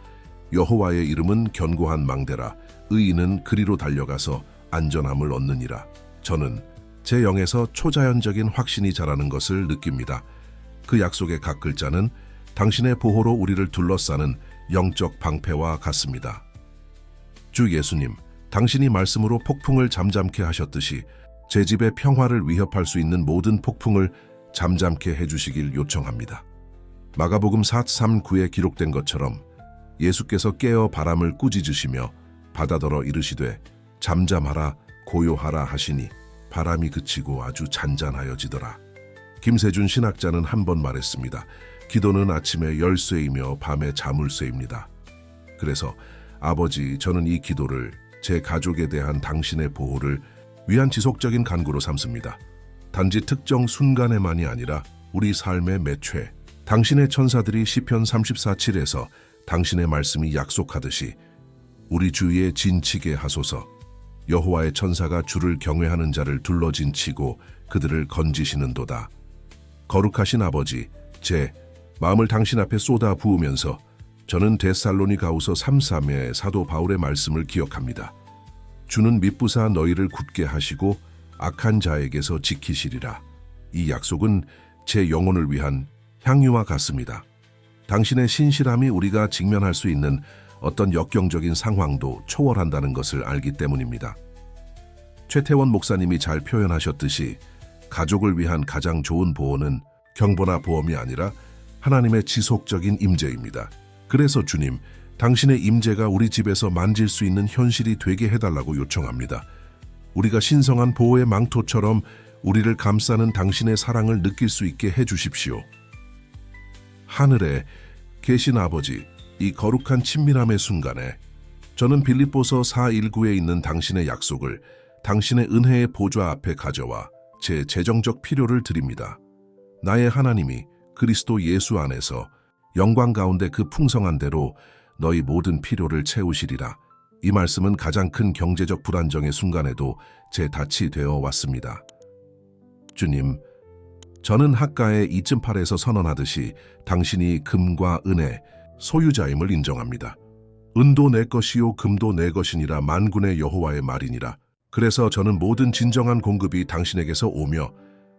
여호와의 이름은 견고한 망대라. 의인은 그리로 달려가서 안전함을 얻느니라. 저는 제 영에서 초자연적인 확신이 자라는 것을 느낍니다. 그 약속의 각 글자는 당신의 보호로 우리를 둘러싸는 영적 방패와 같습니다. 주 예수님, 당신이 말씀으로 폭풍을 잠잠케 하셨듯이 제 집의 평화를 위협할 수 있는 모든 폭풍을 잠잠케 해주시길 요청합니다. 마가복음 4:3-9에 기록된 것처럼 예수께서 깨어 바람을 꾸짖으시며 바다더러 이르시되 잠잠하라 고요하라 하시니 바람이 그치고 아주 잔잔하여지더라. 김세준 신학자는 한 번 말했습니다. 기도는 아침에 열쇠이며 밤에 자물쇠입니다. 그래서 아버지, 저는 이 기도를 제 가족에 대한 당신의 보호를 위한 지속적인 간구로 삼습니다. 단지 특정 순간에만이 아니라 우리 삶의 매최, 당신의 천사들이 시편 34:7에서 당신의 말씀이 약속하듯이 우리 주위에 진치게 하소서. 여호와의 천사가 주를 경외하는 자를 둘러진치고 그들을 건지시는도다. 거룩하신 아버지, 제 마음을 당신 앞에 쏟아 부으면서 저는 데살로니가후서 3:3의 사도 바울의 말씀을 기억합니다. 주는 미쁘사 너희를 굳게 하시고 악한 자에게서 지키시리라. 이 약속은 제 영혼을 위한 향유와 같습니다. 당신의 신실함이 우리가 직면할 수 있는 어떤 역경적인 상황도 초월한다는 것을 알기 때문입니다. 최태원 목사님이 잘 표현하셨듯이 가족을 위한 가장 좋은 보호는 경보나 보험이 아니라 하나님의 지속적인 임재입니다. 그래서 주님, 당신의 임재가 우리 집에서 만질 수 있는 현실이 되게 해달라고 요청합니다. 우리가 신성한 보호의 망토처럼 우리를 감싸는 당신의 사랑을 느낄 수 있게 해주십시오. 하늘에 계신 아버지, 이 거룩한 친밀함의 순간에 저는 빌립보서 4:19에 있는 당신의 약속을 당신의 은혜의 보좌 앞에 가져와 제 재정적 필요를 드립니다. 나의 하나님이 그리스도 예수 안에서 영광 가운데 그 풍성한 대로 너희 모든 필요를 채우시리라. 이 말씀은 가장 큰 경제적 불안정의 순간에도 제 닻이 되어 왔습니다. 주님, 저는 학가의 2.8에서 선언하듯이 당신이 금과 은혜, 소유자임을 인정합니다. 은도 내 것이요 금도 내 것이니라 만군의 여호와의 말이니라. 그래서 저는 모든 진정한 공급이 당신에게서 오며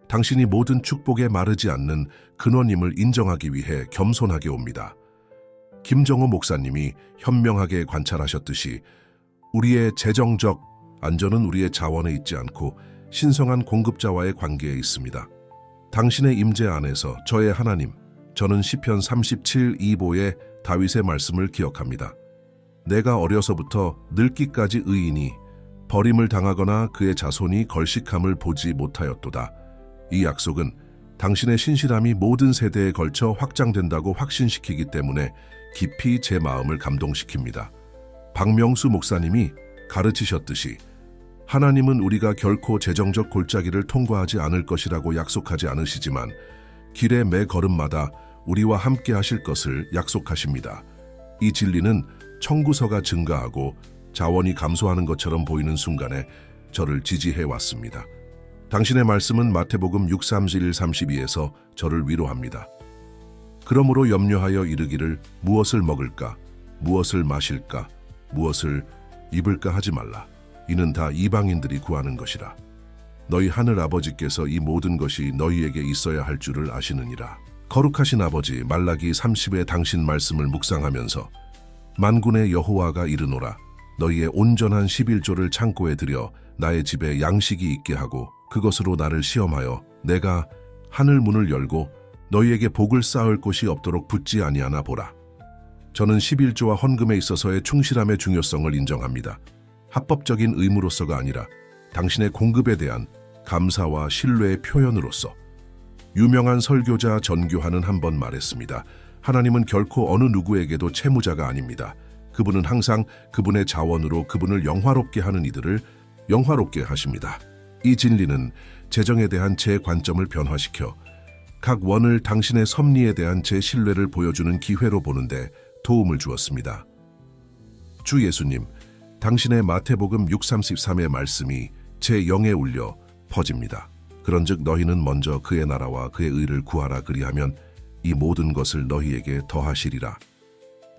당신이 모든 축복에 마르지 않는 근원임을 인정하기 위해 겸손하게 옵니다. 김정호 목사님이 현명하게 관찰하셨듯이 우리의 재정적 안전은 우리의 자원에 있지 않고 신성한 공급자와의 관계에 있습니다. 당신의 임재 안에서 저의 하나님, 저는 시편 37:2보의 다윗의 말씀을 기억합니다. 내가 어려서부터 늙기까지 의인이 버림을 당하거나 그의 자손이 걸식함을 보지 못하였도다. 이 약속은 당신의 신실함이 모든 세대에 걸쳐 확장된다고 확신시키기 때문에 깊이 제 마음을 감동시킵니다. 박명수 목사님이 가르치셨듯이 하나님은 우리가 결코 재정적 골짜기를 통과하지 않을 것이라고 약속하지 않으시지만 길의 매 걸음마다 우리와 함께 하실 것을 약속하십니다. 이 진리는 청구서가 증가하고 자원이 감소하는 것처럼 보이는 순간에 저를 지지해 왔습니다. 당신의 말씀은 마태복음 6:31-32에서 저를 위로합니다. 그러므로 염려하여 이르기를 무엇을 먹을까, 무엇을 마실까, 무엇을 입을까 하지 말라. 이는 다 이방인들이 구하는 것이라. 너희 하늘 아버지께서 이 모든 것이 너희에게 있어야 할 줄을 아시느니라. 거룩하신 아버지, 말라기 30의 당신 말씀을 묵상하면서 만군의 여호와가 이르노라. 너희의 온전한 11조를 창고에 들여 나의 집에 양식이 있게 하고 그것으로 나를 시험하여 내가 하늘 문을 열고 너희에게 복을 쌓을 곳이 없도록 붙지 아니하나 보라. 저는 11조와 헌금에 있어서의 충실함의 중요성을 인정합니다. 합법적인 의무로서가 아니라 당신의 공급에 대한 감사와 신뢰의 표현으로서. 유명한 설교자 전교한은 한 번 말했습니다. 하나님은 결코 어느 누구에게도 채무자가 아닙니다. 그분은 항상 그분의 자원으로 그분을 영화롭게 하는 이들을 영화롭게 하십니다. 이 진리는 재정에 대한 제 관점을 변화시켜 각 원을 당신의 섭리에 대한 제 신뢰를 보여주는 기회로 보는데 도움을 주었습니다. 주 예수님, 당신의 마태복음 6:33의 말씀이 제 영에 울려 퍼집니다. 그런즉 너희는 먼저 그의 나라와 그의 의를 구하라. 그리하면 이 모든 것을 너희에게 더하시리라.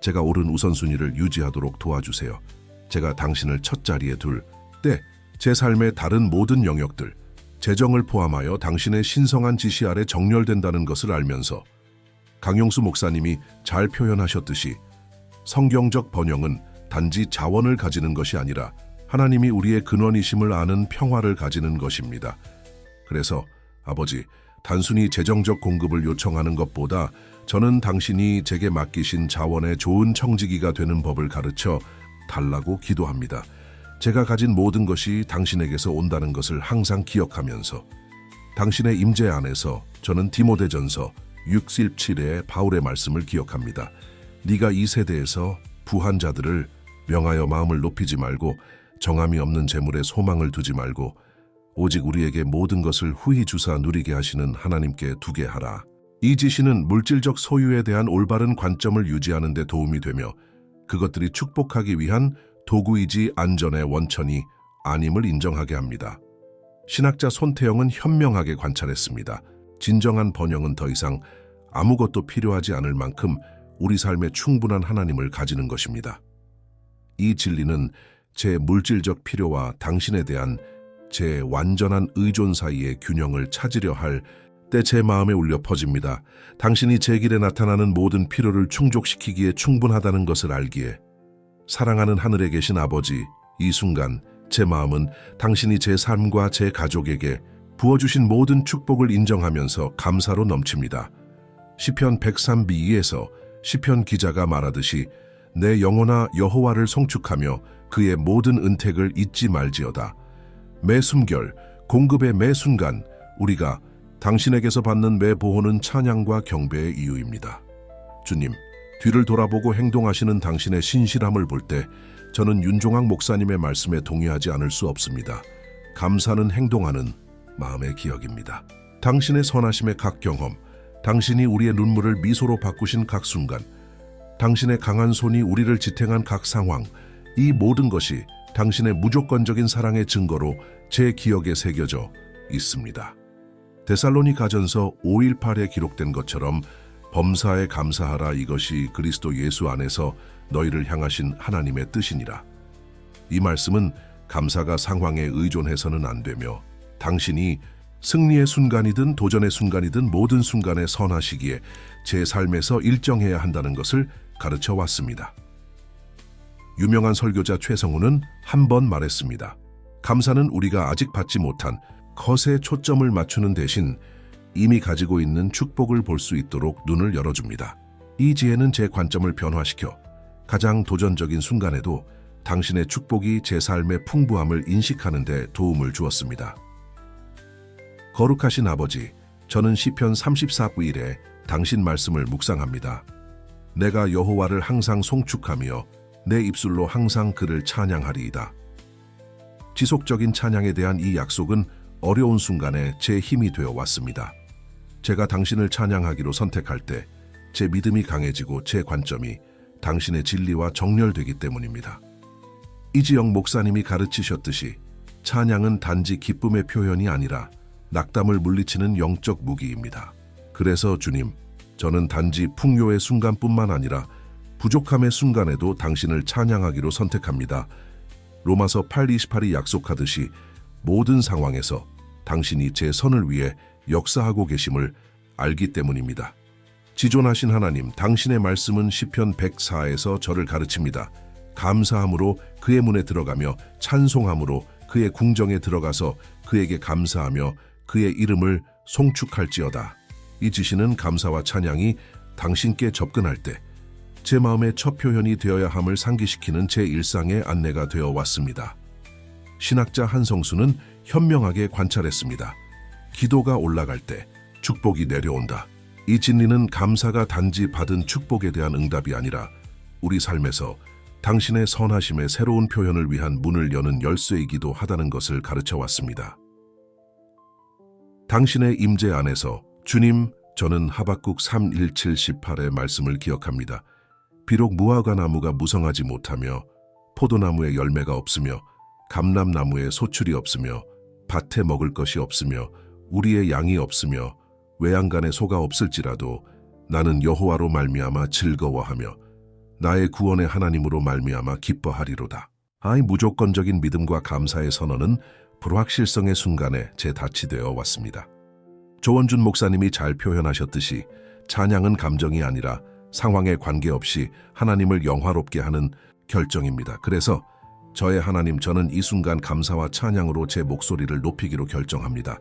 제가 옳은 우선순위를 유지하도록 도와주세요. 제가 당신을 첫 자리에 둘 때 제 삶의 다른 모든 영역들, 재정을 포함하여 당신의 신성한 지시 아래 정렬된다는 것을 알면서 강용수 목사님이 잘 표현하셨듯이 성경적 번영은 단지 자원을 가지는 것이 아니라 하나님이 우리의 근원이심을 아는 평화를 가지는 것입니다. 그래서 아버지, 단순히 재정적 공급을 요청하는 것보다 저는 당신이 제게 맡기신 자원의 좋은 청지기가 되는 법을 가르쳐 달라고 기도합니다. 제가 가진 모든 것이 당신에게서 온다는 것을 항상 기억하면서 당신의 임재 안에서 저는 디모데전서 6:7의 바울의 말씀을 기억합니다. 네가 이 세대에서 부한 자들을 명하여 마음을 높이지 말고 정함이 없는 재물에 소망을 두지 말고 오직 우리에게 모든 것을 후히 주사 누리게 하시는 하나님께 두게 하라. 이 지시는 물질적 소유에 대한 올바른 관점을 유지하는 데 도움이 되며 그것들이 축복하기 위한 도구이지 안전의 원천이 아님을 인정하게 합니다. 신학자 손태영은 현명하게 관찰했습니다. 진정한 번영은 더 이상 아무것도 필요하지 않을 만큼 우리 삶에 충분한 하나님을 가지는 것입니다. 이 진리는 제 물질적 필요와 당신에 대한 제 완전한 의존 사이의 균형을 찾으려 할 때 제 마음에 울려 퍼집니다. 당신이 제 길에 나타나는 모든 필요를 충족시키기에 충분하다는 것을 알기에 사랑하는 하늘에 계신 아버지, 이 순간 제 마음은 당신이 제 삶과 제 가족에게 부어주신 모든 축복을 인정하면서 감사로 넘칩니다. 시편 103b2에서 시편 기자가 말하듯이 내 영혼아 여호와를 송축하며 그의 모든 은택을 잊지 말지어다. 매 숨결, 공급의 매 순간 우리가 당신에게서 받는 매 보호는 찬양과 경배의 이유입니다. 주님, 뒤를 돌아보고 행동하시는 당신의 신실함을 볼 때 저는 윤종학 목사님의 말씀에 동의하지 않을 수 없습니다. 감사는 행동하는 마음의 기억입니다. 당신의 선하심의 각 경험, 당신이 우리의 눈물을 미소로 바꾸신 각 순간, 당신의 강한 손이 우리를 지탱한 각 상황, 이 모든 것이 당신의 무조건적인 사랑의 증거로 제 기억에 새겨져 있습니다. 데살로니가전서 5:18에 기록된 것처럼 범사에 감사하라, 이것이 그리스도 예수 안에서 너희를 향하신 하나님의 뜻이니라. 이 말씀은 감사가 상황에 의존해서는 안 되며 당신이 승리의 순간이든 도전의 순간이든 모든 순간에 선하시기에 제 삶에서 일정해야 한다는 것을 가르쳐 왔습니다. 유명한 설교자 최성우는 한 번 말했습니다. 감사는 우리가 아직 받지 못한 것에 초점을 맞추는 대신 이미 가지고 있는 축복을 볼 수 있도록 눈을 열어줍니다. 이 지혜는 제 관점을 변화시켜 가장 도전적인 순간에도 당신의 축복이 제 삶의 풍부함을 인식하는 데 도움을 주었습니다. 거룩하신 아버지, 저는 시편 34:1에 당신 말씀을 묵상합니다. 내가 여호와를 항상 송축하며 내 입술로 항상 그를 찬양하리이다. 지속적인 찬양에 대한 이 약속은 어려운 순간에 제 힘이 되어 왔습니다. 제가 당신을 찬양하기로 선택할 때 제 믿음이 강해지고 제 관점이 당신의 진리와 정렬되기 때문입니다. 이지영 목사님이 가르치셨듯이 찬양은 단지 기쁨의 표현이 아니라 낙담을 물리치는 영적 무기입니다. 그래서 주님, 저는 단지 풍요의 순간뿐만 아니라 부족함의 순간에도 당신을 찬양하기로 선택합니다. 로마서 8:28이 약속하듯이 모든 상황에서 당신이 제 선을 위해 역사하고 계심을 알기 때문입니다. 지존하신 하나님, 당신의 말씀은 시편 104에서 저를 가르칩니다. 감사함으로 그의 문에 들어가며 찬송함으로 그의 궁정에 들어가서 그에게 감사하며 그의 이름을 송축할지어다. 이 지시는 감사와 찬양이 당신께 접근할 때 제 마음의 첫 표현이 되어야 함을 상기시키는 제 일상의 안내가 되어 왔습니다. 신학자 한성수는 현명하게 관찰했습니다. 기도가 올라갈 때 축복이 내려온다. 이 진리는 감사가 단지 받은 축복에 대한 응답이 아니라 우리 삶에서 당신의 선하심의 새로운 표현을 위한 문을 여는 열쇠이기도 하다는 것을 가르쳐 왔습니다. 당신의 임재 안에서 주님, 저는 하박국 3:17-18의 말씀을 기억합니다. 비록 무화과 나무가 무성하지 못하며 포도나무에 열매가 없으며 감람나무에 소출이 없으며 밭에 먹을 것이 없으며 우리의 양이 없으며 외양간에 소가 없을지라도 나는 여호와로 말미암아 즐거워하며 나의 구원의 하나님으로 말미암아 기뻐하리로다. 이 무조건적인 믿음과 감사의 선언은 불확실성의 순간에 제 닻이 되어 왔습니다. 조원준 목사님이 잘 표현하셨듯이 찬양은 감정이 아니라 상황에 관계없이 하나님을 영화롭게 하는 결정입니다. 그래서 저의 하나님, 저는 이 순간 감사와 찬양으로 제 목소리를 높이기로 결정합니다.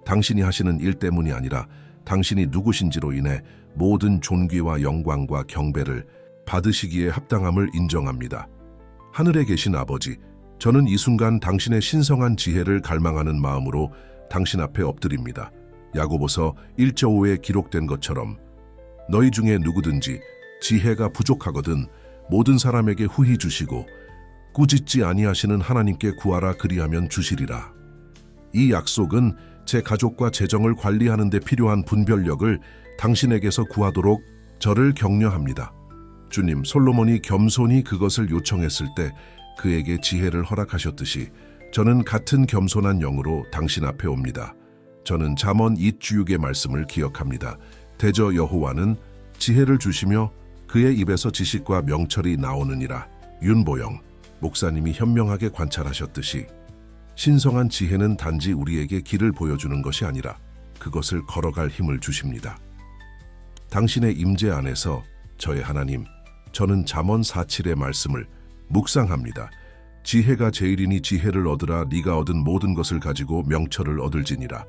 당신이 하시는 일 때문이 아니라 당신이 누구신지로 인해 모든 존귀와 영광과 경배를 받으시기에 합당함을 인정합니다. 하늘에 계신 아버지, 저는 이 순간 당신의 신성한 지혜를 갈망하는 마음으로 당신 앞에 엎드립니다. 야고보서 1:5에 기록된 것처럼 너희 중에 누구든지 지혜가 부족하거든 모든 사람에게 후히 주시고 꾸짖지 아니하시는 하나님께 구하라 그리하면 주시리라. 이 약속은 제 가족과 재정을 관리하는 데 필요한 분별력을 당신에게서 구하도록 저를 격려합니다. 주님, 솔로몬이 겸손히 그것을 요청했을 때 그에게 지혜를 허락하셨듯이 저는 같은 겸손한 영으로 당신 앞에 옵니다. 저는 잠언 2:6의 말씀을 기억합니다. 대저 여호와는 지혜를 주시며 그의 입에서 지식과 명철이 나오느니라. 윤보영 목사님이 현명하게 관찰하셨듯이 신성한 지혜는 단지 우리에게 길을 보여주는 것이 아니라 그것을 걸어갈 힘을 주십니다. 당신의 임재 안에서 저의 하나님, 저는 잠언 4:7의 말씀을 묵상합니다. 지혜가 제일이니 지혜를 얻으라. 네가 얻은 모든 것을 가지고 명철을 얻을지니라.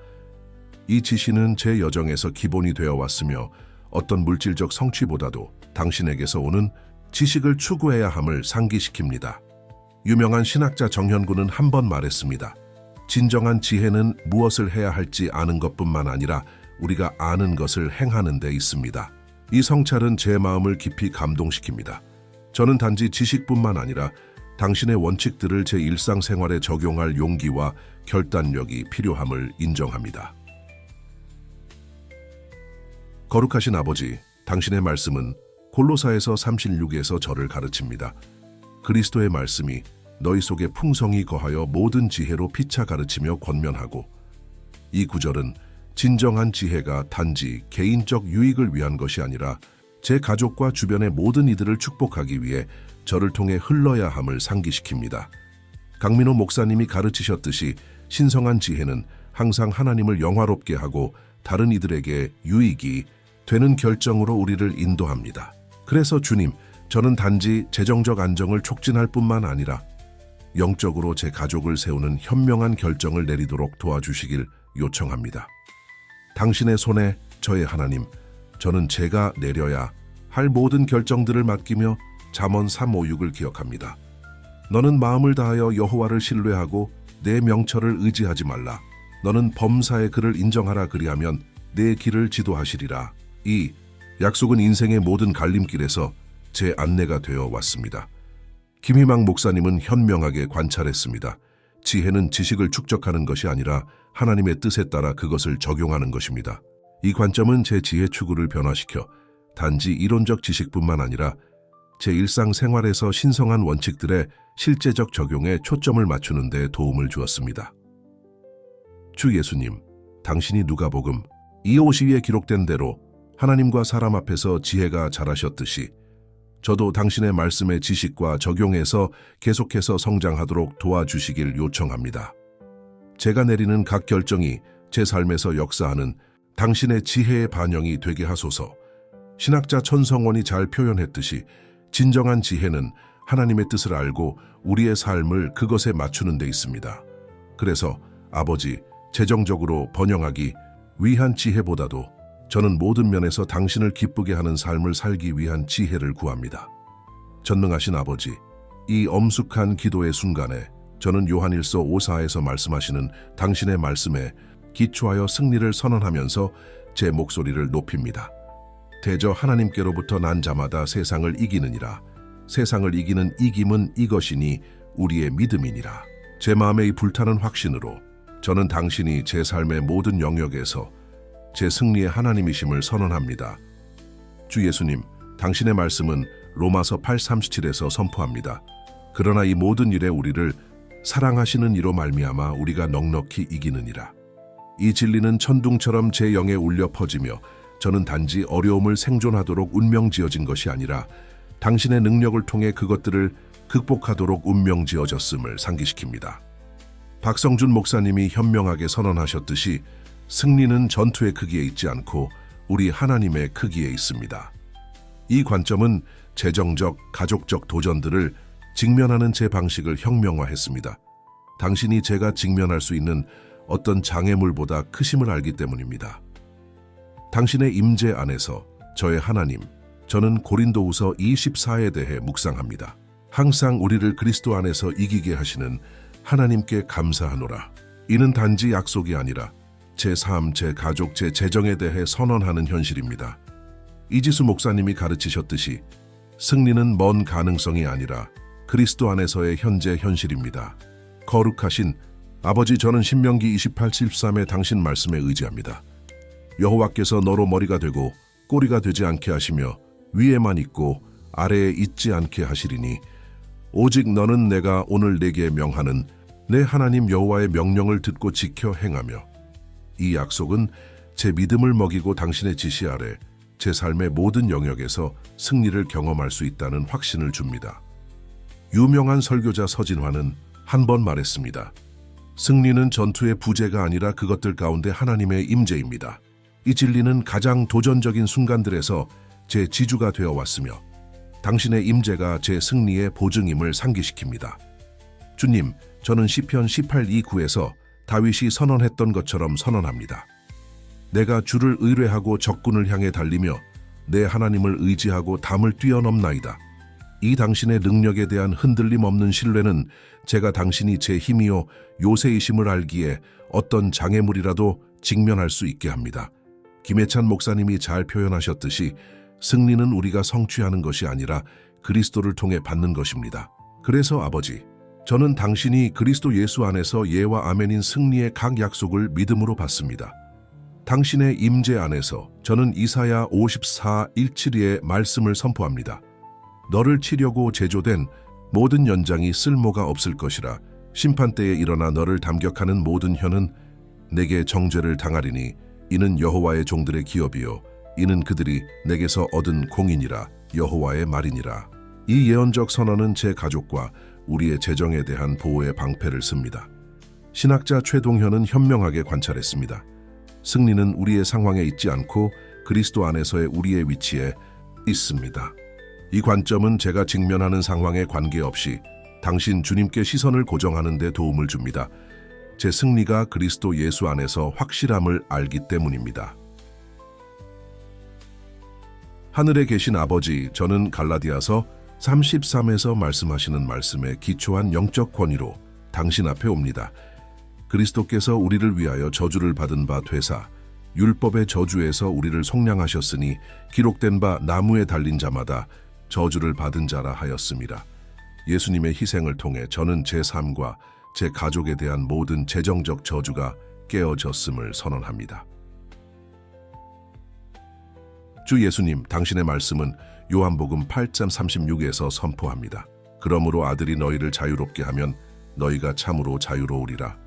이 지시는 제 여정에서 기본이 되어 왔으며 어떤 물질적 성취보다도 당신에게서 오는 지식을 추구해야 함을 상기시킵니다. 유명한 신학자 정현군은 한 번 말했습니다. 진정한 지혜는 무엇을 해야 할지 아는 것뿐만 아니라 우리가 아는 것을 행하는 데 있습니다. 이 성찰은 제 마음을 깊이 감동시킵니다. 저는 단지 지식뿐만 아니라 당신의 원칙들을 제 일상생활에 적용할 용기와 결단력이 필요함을 인정합니다. 거룩하신 아버지, 당신의 말씀은 골로사에서 36에서 저를 가르칩니다. 그리스도의 말씀이 너희 속에 풍성히 거하여 모든 지혜로 피차 가르치며 권면하고, 이 구절은 진정한 지혜가 단지 개인적 유익을 위한 것이 아니라 제 가족과 주변의 모든 이들을 축복하기 위해 저를 통해 흘러야 함을 상기시킵니다. 강민호 목사님이 가르치셨듯이 신성한 지혜는 항상 하나님을 영화롭게 하고 다른 이들에게 유익이 되는 결정으로 우리를 인도합니다. 그래서 주님, 저는 단지 재정적 안정을 촉진할 뿐만 아니라 영적으로 제 가족을 세우는 현명한 결정을 내리도록 도와주시길 요청합니다. 당신의 손에 저의 하나님, 저는 제가 내려야 할 모든 결정들을 맡기며 잠언 3:5-6을 기억합니다. 너는 마음을 다하여 여호와를 신뢰하고 내 명철을 의지하지 말라. 너는 범사의 그를 인정하라 그리하면 내 길을 지도하시리라. 이 약속은 인생의 모든 갈림길에서 제 안내가 되어 왔습니다. 김희망 목사님은 현명하게 관찰했습니다. 지혜는 지식을 축적하는 것이 아니라 하나님의 뜻에 따라 그것을 적용하는 것입니다. 이 관점은 제 지혜 추구를 변화시켜 단지 이론적 지식뿐만 아니라 제 일상생활에서 신성한 원칙들의 실제적 적용에 초점을 맞추는 데 도움을 주었습니다. 주 예수님, 당신이 누가복음 2:52에 기록된 대로 하나님과 사람 앞에서 지혜가 자라셨듯이 저도 당신의 말씀의 지식과 적용에서 계속해서 성장하도록 도와주시길 요청합니다. 제가 내리는 각 결정이 제 삶에서 역사하는 당신의 지혜의 반영이 되게 하소서. 신학자 천성원이 잘 표현했듯이 진정한 지혜는 하나님의 뜻을 알고 우리의 삶을 그것에 맞추는 데 있습니다. 그래서 아버지, 재정적으로 번영하기 위한 지혜보다도 저는 모든 면에서 당신을 기쁘게 하는 삶을 살기 위한 지혜를 구합니다. 전능하신 아버지, 이 엄숙한 기도의 순간에 저는 요한일서 5:4에서 말씀하시는 당신의 말씀에 기초하여 승리를 선언하면서 제 목소리를 높입니다. 대저 하나님께로부터 난 자마다 세상을 이기느니라. 세상을 이기는 이김은 이것이니 우리의 믿음이니라. 제 마음의 이 불타는 확신으로 저는 당신이 제 삶의 모든 영역에서 제 승리의 하나님이심을 선언합니다. 주 예수님, 당신의 말씀은 로마서 8:37에서 선포합니다. 그러나 이 모든 일에 우리를 사랑하시는 이로 말미암아 우리가 넉넉히 이기느니라. 이 진리는 천둥처럼 제 영에 울려 퍼지며 저는 단지 어려움을 생존하도록 운명지어진 것이 아니라 당신의 능력을 통해 그것들을 극복하도록 운명지어졌음을 상기시킵니다. 박성준 목사님이 현명하게 선언하셨듯이 승리는 전투의 크기에 있지 않고 우리 하나님의 크기에 있습니다. 이 관점은 재정적, 가족적 도전들을 직면하는 제 방식을 혁명화했습니다. 당신이 제가 직면할 수 있는 어떤 장애물보다 크심을 알기 때문입니다. 당신의 임재 안에서 저의 하나님, 저는 고린도후서 2:14에 대해 묵상합니다. 항상 우리를 그리스도 안에서 이기게 하시는 하나님께 감사하노라. 이는 단지 약속이 아니라 제 삶, 제 가족, 제 재정에 대해 선언하는 현실입니다. 이지수 목사님이 가르치셨듯이 승리는 먼 가능성이 아니라 그리스도 안에서의 현재 현실입니다. 거룩하신 아버지, 저는 신명기 28:13의 당신 말씀에 의지합니다. 여호와께서 너로 머리가 되고 꼬리가 되지 않게 하시며 위에만 있고 아래에 있지 않게 하시리니 오직 너는 내가 오늘 내게 명하는 내 하나님 여호와의 명령을 듣고 지켜 행하며, 이 약속은 제 믿음을 먹이고 당신의 지시 아래 제 삶의 모든 영역에서 승리를 경험할 수 있다는 확신을 줍니다. 유명한 설교자 서진화는 한 번 말했습니다. 승리는 전투의 부재가 아니라 그것들 가운데 하나님의 임재입니다. 이 진리는 가장 도전적인 순간들에서 제 지주가 되어 왔으며 당신의 임재가 제 승리의 보증임을 상기시킵니다. 주님, 저는 시편 18:9에서 다윗이 선언했던 것처럼 선언합니다. 내가 주를 의뢰하고 적군을 향해 달리며 내 하나님을 의지하고 담을 뛰어넘나이다. 이 당신의 능력에 대한 흔들림 없는 신뢰는 제가 당신이 제 힘이요 요새이심을 알기에 어떤 장애물이라도 직면할 수 있게 합니다. 김해찬 목사님이 잘 표현하셨듯이 승리는 우리가 성취하는 것이 아니라 그리스도를 통해 받는 것입니다. 그래서 아버지, 저는 당신이 그리스도 예수 안에서 예와 아멘인 승리의 각 약속을 믿음으로 받습니다. 당신의 임재 안에서 저는 이사야 54:1-7의 말씀을 선포합니다. 너를 치려고 제조된 모든 연장이 쓸모가 없을 것이라. 심판때에 일어나 너를 담격하는 모든 혀는 내게 정죄를 당하리니 이는 여호와의 종들의 기업이요 이는 그들이 내게서 얻은 공인이라. 여호와의 말이니라. 이 예언적 선언은 제 가족과 우리의 재정에 대한 보호의 방패를 씁니다. 신학자 최동현은 현명하게 관찰했습니다. 승리는 우리의 상황에 있지 않고 그리스도 안에서의 우리의 위치에 있습니다. 이 관점은 제가 직면하는 상황에 관계없이 당신 주님께 시선을 고정하는 데 도움을 줍니다. 제 승리가 그리스도 예수 안에서 확실함을 알기 때문입니다. 하늘에 계신 아버지, 저는 갈라디아서 33에서 말씀하시는 말씀에 기초한 영적 권위로 당신 앞에 옵니다. 그리스도께서 우리를 위하여 저주를 받은 바 되사 율법의 저주에서 우리를 속량하셨으니 기록된 바 나무에 달린 자마다 저주를 받은 자라 하였습니다. 예수님의 희생을 통해 저는 제 삶과 제 가족에 대한 모든 재정적 저주가 깨어졌음을 선언합니다. 주 예수님, 당신의 말씀은 요한복음 8:36에서 선포합니다. 그러므로 아들이 너희를 자유롭게 하면 너희가 참으로 자유로우리라.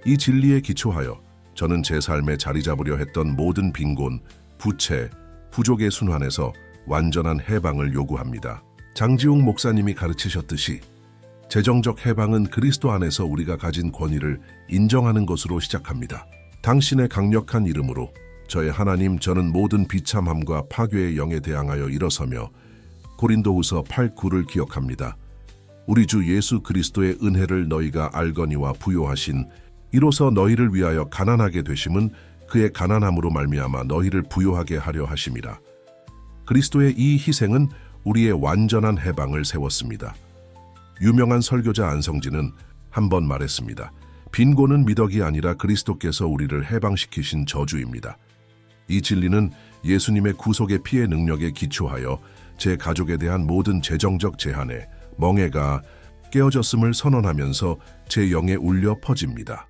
이 진리에 기초하여 저는 제 삶에 자리 잡으려 했던 모든 빈곤, 부채, 부족의 순환에서 완전한 해방을 요구합니다. 장지웅 목사님이 가르치셨듯이 재정적 해방은 그리스도 안에서 우리가 가진 권위를 인정하는 것으로 시작합니다. 당신의 강력한 이름으로 저의 하나님, 저는 모든 비참함과 파괴의 영에 대항하여 일어서며 고린도후서 8:9를 기억합니다. 우리 주 예수 그리스도의 은혜를 너희가 알거니와 부요하신 이로써 너희를 위하여 가난하게 되심은 그의 가난함으로 말미암아 너희를 부요하게 하려 하심이라. 그리스도의 이 희생은 우리의 완전한 해방을 세웠습니다. 유명한 설교자 안성진은 한 번 말했습니다. 빈곤은 미덕이 아니라 그리스도께서 우리를 해방시키신 저주입니다. 이 진리는 예수님의 구속의 피의 능력에 기초하여 제 가족에 대한 모든 재정적 제한에 멍해가 깨어졌음을 선언하면서 제 영에 울려 퍼집니다.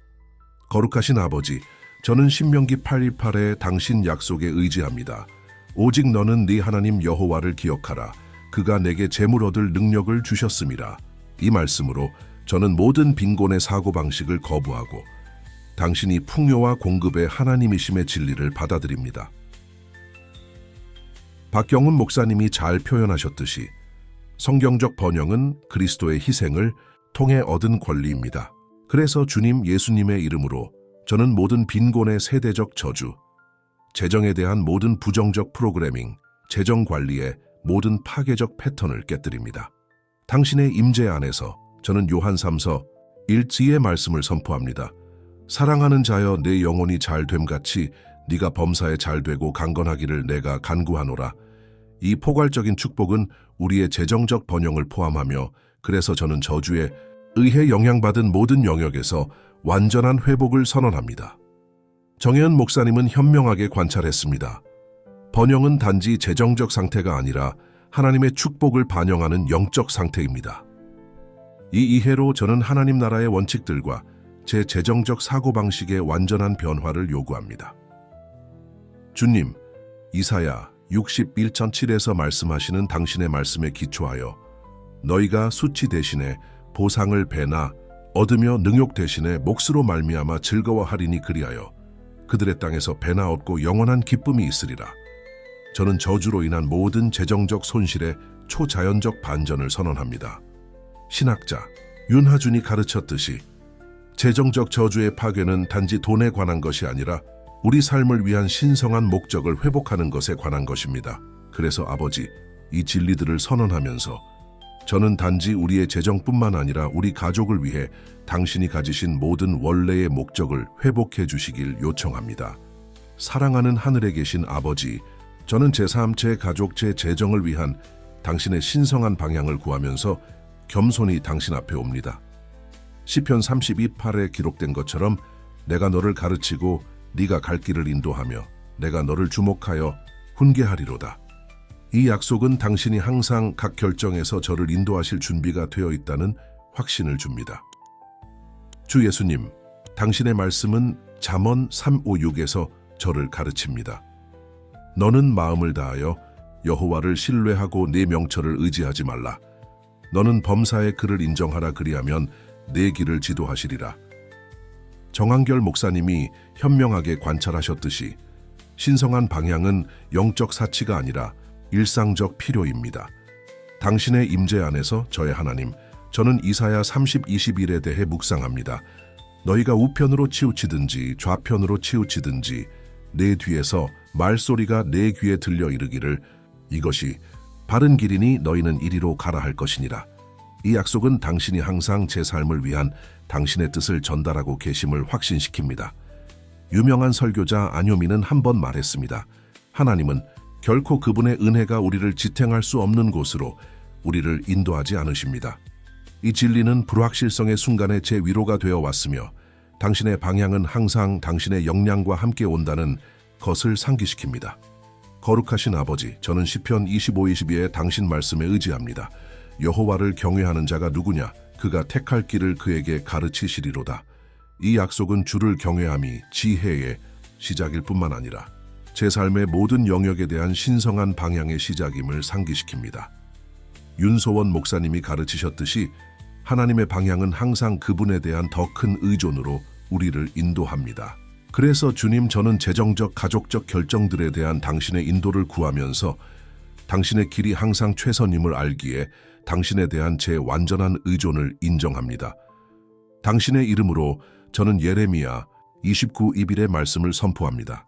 거룩하신 아버지, 저는 신명기 8:28의 당신 약속에 의지합니다. 오직 너는 네 하나님 여호와를 기억하라. 그가 내게 재물 얻을 능력을 주셨음이라. 이 말씀으로 저는 모든 빈곤의 사고방식을 거부하고 당신이 풍요와 공급의 하나님이심의 진리를 받아들입니다. 박경훈 목사님이 잘 표현하셨듯이 성경적 번영은 그리스도의 희생을 통해 얻은 권리입니다. 그래서 주님 예수님의 이름으로 저는 모든 빈곤의 세대적 저주, 재정에 대한 모든 부정적 프로그래밍, 재정 관리의 모든 파괴적 패턴을 깨뜨립니다. 당신의 임재 안에서 저는 요한 3서 1지의 말씀을 선포합니다. 사랑하는 자여, 내 영혼이 잘됨같이 네가 범사에 잘되고 강건하기를 내가 간구하노라. 이 포괄적인 축복은 우리의 재정적 번영을 포함하며 그래서 저는 저주에 의해 영향받은 모든 영역에서 완전한 회복을 선언합니다. 정혜은 목사님은 현명하게 관찰했습니다. 번영은 단지 재정적 상태가 아니라 하나님의 축복을 반영하는 영적 상태입니다. 이 이해로 저는 하나님 나라의 원칙들과 제 재정적 사고방식의 완전한 변화를 요구합니다. 주님, 이사야 61:7에서 말씀하시는 당신의 말씀에 기초하여 너희가 수치 대신에 보상을 배나 얻으며 능욕 대신에 몫으로 말미암아 즐거워하리니 그리하여 그들의 땅에서 배나 얻고 영원한 기쁨이 있으리라. 저는 저주로 인한 모든 재정적 손실의 초자연적 반전을 선언합니다. 신학자 윤하준이 가르쳤듯이 재정적 저주의 파괴는 단지 돈에 관한 것이 아니라 우리 삶을 위한 신성한 목적을 회복하는 것에 관한 것입니다. 그래서 아버지, 이 진리들을 선언하면서 저는 단지 우리의 재정뿐만 아니라 우리 가족을 위해 당신이 가지신 모든 원래의 목적을 회복해 주시길 요청합니다. 사랑하는 하늘에 계신 아버지, 저는 제 삶, 제 가족, 제 재정을 위한 당신의 신성한 방향을 구하면서 겸손히 당신 앞에 옵니다. 시편 32:8에 기록된 것처럼 내가 너를 가르치고 네가 갈 길을 인도하며 내가 너를 주목하여 훈계하리로다. 이 약속은 당신이 항상 각 결정에서 저를 인도하실 준비가 되어 있다는 확신을 줍니다. 주 예수님, 당신의 말씀은 잠언 3:5-6에서 저를 가르칩니다. 너는 마음을 다하여 여호와를 신뢰하고 내 명철을 의지하지 말라. 너는 범사의 그를 인정하라. 그리하면 내 길을 지도하시리라. 정한결 목사님이 현명하게 관찰하셨듯이 신성한 방향은 영적 사치가 아니라 일상적 필요입니다. 당신의 임재 안에서 저의 하나님, 저는 이사야 30:21에 대해 묵상합니다. 너희가 우편으로 치우치든지 좌편으로 치우치든지 내 뒤에서 말소리가 내 귀에 들려 이르기를 이것이 바른 길이니 너희는 이리로 가라 할 것이니라. 이 약속은 당신이 항상 제 삶을 위한 당신의 뜻을 전달하고 계심을 확신시킵니다. 유명한 설교자 안요미는 한 번 말했습니다. 하나님은 결코 그분의 은혜가 우리를 지탱할 수 없는 곳으로 우리를 인도하지 않으십니다. 이 진리는 불확실성의 순간에 제 위로가 되어 왔으며 당신의 방향은 항상 당신의 역량과 함께 온다는 것을 상기시킵니다. 거룩하신 아버지, 저는 시편 25:22의 당신 말씀에 의지합니다. 여호와를 경외하는 자가 누구냐? 그가 택할 길을 그에게 가르치시리로다. 이 약속은 주를 경외함이 지혜의 시작일 뿐만 아니라 제 삶의 모든 영역에 대한 신성한 방향의 시작임을 상기시킵니다. 윤소원 목사님이 가르치셨듯이 하나님의 방향은 항상 그분에 대한 더 큰 의존으로 우리를 인도합니다. 그래서 주님, 저는 재정적, 가족적 결정들에 대한 당신의 인도를 구하면서 당신의 길이 항상 최선임을 알기에 당신에 대한 제 완전한 의존을 인정합니다. 당신의 이름으로 저는 예레미야 29:21의 말씀을 선포합니다.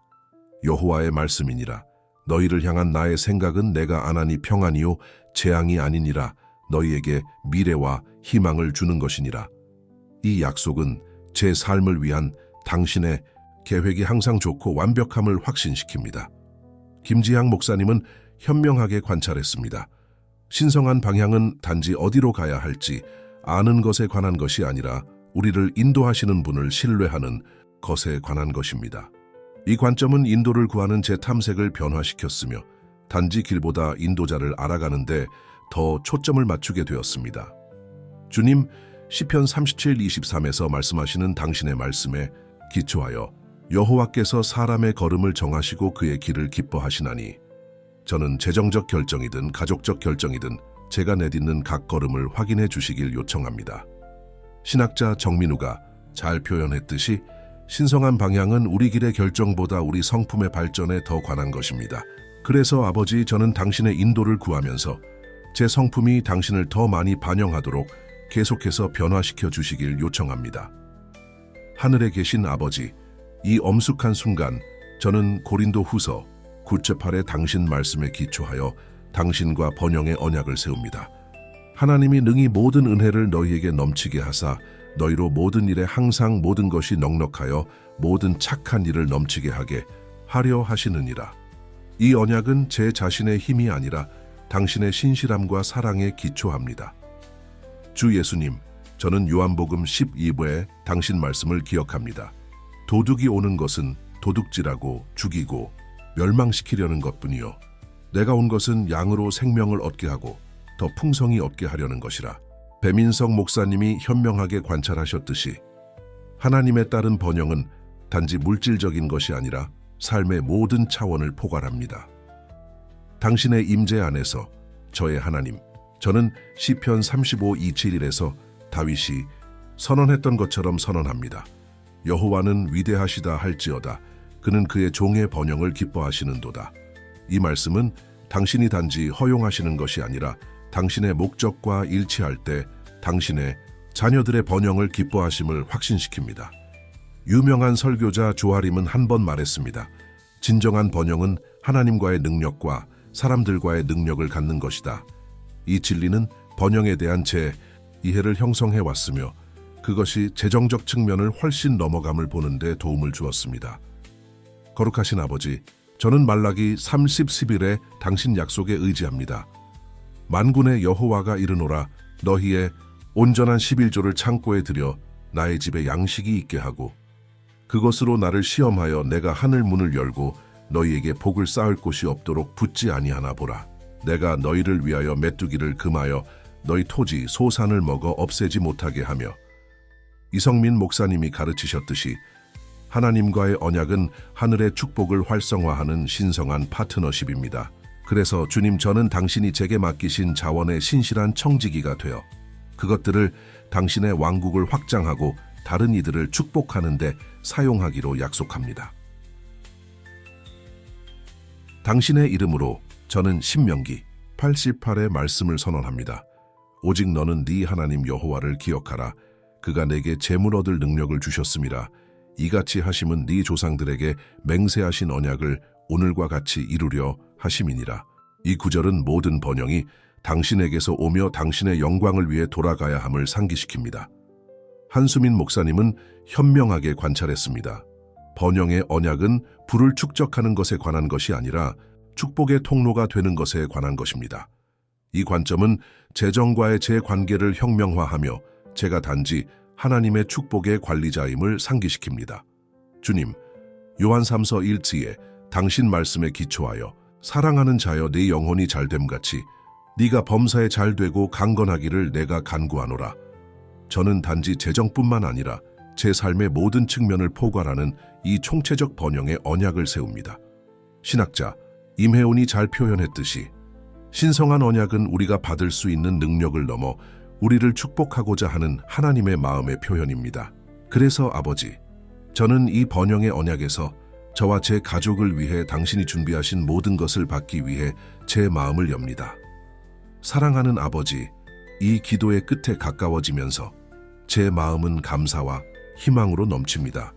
여호와의 말씀이니라. 너희를 향한 나의 생각은 내가 안하니 평안이요 재앙이 아니니라. 너희에게 미래와 희망을 주는 것이니라. 이 약속은 제 삶을 위한 당신의 계획이 항상 좋고 완벽함을 확신시킵니다. 김지향 목사님은 현명하게 관찰했습니다. 신성한 방향은 단지 어디로 가야 할지 아는 것에 관한 것이 아니라 우리를 인도하시는 분을 신뢰하는 것에 관한 것입니다. 이 관점은 인도를 구하는 제 탐색을 변화시켰으며 단지 길보다 인도자를 알아가는데 더 초점을 맞추게 되었습니다. 주님, 시편 37:23에서 말씀하시는 당신의 말씀에 기초하여 여호와께서 사람의 걸음을 정하시고 그의 길을 기뻐하시나니 저는 재정적 결정이든 가족적 결정이든 제가 내딛는 각 걸음을 확인해 주시길 요청합니다. 신학자 정민우가 잘 표현했듯이 신성한 방향은 우리 길의 결정보다 우리 성품의 발전에 더 관한 것입니다. 그래서 아버지, 저는 당신의 인도를 구하면서 제 성품이 당신을 더 많이 반영하도록 계속해서 변화시켜 주시길 요청합니다. 하늘에 계신 아버지, 이 엄숙한 순간 저는 고린도 후서 9:8의 당신 말씀에 기초하여 당신과 번영의 언약을 세웁니다. 하나님이 능히 모든 은혜를 너희에게 넘치게 하사 너희로 모든 일에 항상 모든 것이 넉넉하여 모든 착한 일을 넘치게 하게 하려 하시느니라. 이 언약은 제 자신의 힘이 아니라 당신의 신실함과 사랑에 기초합니다. 주 예수님, 저는 요한복음 12부의 당신 말씀을 기억합니다. 도둑이 오는 것은 도둑질하고 죽이고 멸망시키려는 것뿐이요. 내가 온 것은 양으로 생명을 얻게 하고 더 풍성히 얻게 하려는 것이라. 배민석 목사님이 현명하게 관찰하셨듯이 하나님의 딸은 번영은 단지 물질적인 것이 아니라 삶의 모든 차원을 포괄합니다. 당신의 임재 안에서 저의 하나님, 저는 시편 35:27에서 다윗이 선언했던 것처럼 선언합니다. 여호와는 위대하시다 할지어다. 그는 그의 종의 번영을 기뻐하시는도다. 이 말씀은 당신이 단지 허용하시는 것이 아니라 당신의 목적과 일치할 때 당신의 자녀들의 번영을 기뻐하심을 확신시킵니다. 유명한 설교자 조아림은 한 번 말했습니다. 진정한 번영은 하나님과의 능력과 사람들과의 능력을 갖는 것이다. 이 진리는 번영에 대한 제 이해를 형성해 왔으며 그것이 재정적 측면을 훨씬 넘어감을 보는 데 도움을 주었습니다. 거룩하신 아버지, 저는 말라기 30:11의 당신 약속에 의지합니다. 만군의 여호와가 이르노라 너희의 온전한 11조를 창고에 들여 나의 집에 양식이 있게 하고 그것으로 나를 시험하여 내가 하늘 문을 열고 너희에게 복을 쌓을 곳이 없도록 붙지 아니하나 보라. 내가 너희를 위하여 메뚜기를 금하여 너희 토지 소산을 먹어 없애지 못하게 하며. 이성민 목사님이 가르치셨듯이 하나님과의 언약은 하늘의 축복을 활성화하는 신성한 파트너십입니다. 그래서 주님, 저는 당신이 제게 맡기신 자원의 신실한 청지기가 되어 그것들을 당신의 왕국을 확장하고 다른 이들을 축복하는 데 사용하기로 약속합니다. 당신의 이름으로 저는 신명기 88의 말씀을 선언합니다. 오직 너는 네 하나님 여호와를 기억하라. 그가 내게 재물 얻을 능력을 주셨음이라. 이같이 하심은 네 조상들에게 맹세하신 언약을 오늘과 같이 이루려 하심이니라. 이 구절은 모든 번영이 당신에게서 오며 당신의 영광을 위해 돌아가야 함을 상기시킵니다. 한수민 목사님은 현명하게 관찰했습니다. 번영의 언약은 부를 축적하는 것에 관한 것이 아니라 축복의 통로가 되는 것에 관한 것입니다. 이 관점은 재정과의 제 관계를 혁명화하며 제가 단지 하나님의 축복의 관리자임을 상기시킵니다. 주님, 요한 3서 1지에 당신 말씀에 기초하여 사랑하는 자여 네 영혼이 잘됨같이 네가 범사에 잘되고 강건하기를 내가 간구하노라. 저는 단지 재정뿐만 아니라 제 삶의 모든 측면을 포괄하는 이 총체적 번영의 언약을 세웁니다. 신학자 임혜온이 잘 표현했듯이 신성한 언약은 우리가 받을 수 있는 능력을 넘어 우리를 축복하고자 하는 하나님의 마음의 표현입니다. 그래서 아버지, 저는 이 번영의 언약에서 저와 제 가족을 위해 당신이 준비하신 모든 것을 받기 위해 제 마음을 엽니다. 사랑하는 아버지, 이 기도의 끝에 가까워지면서 제 마음은 감사와 희망으로 넘칩니다.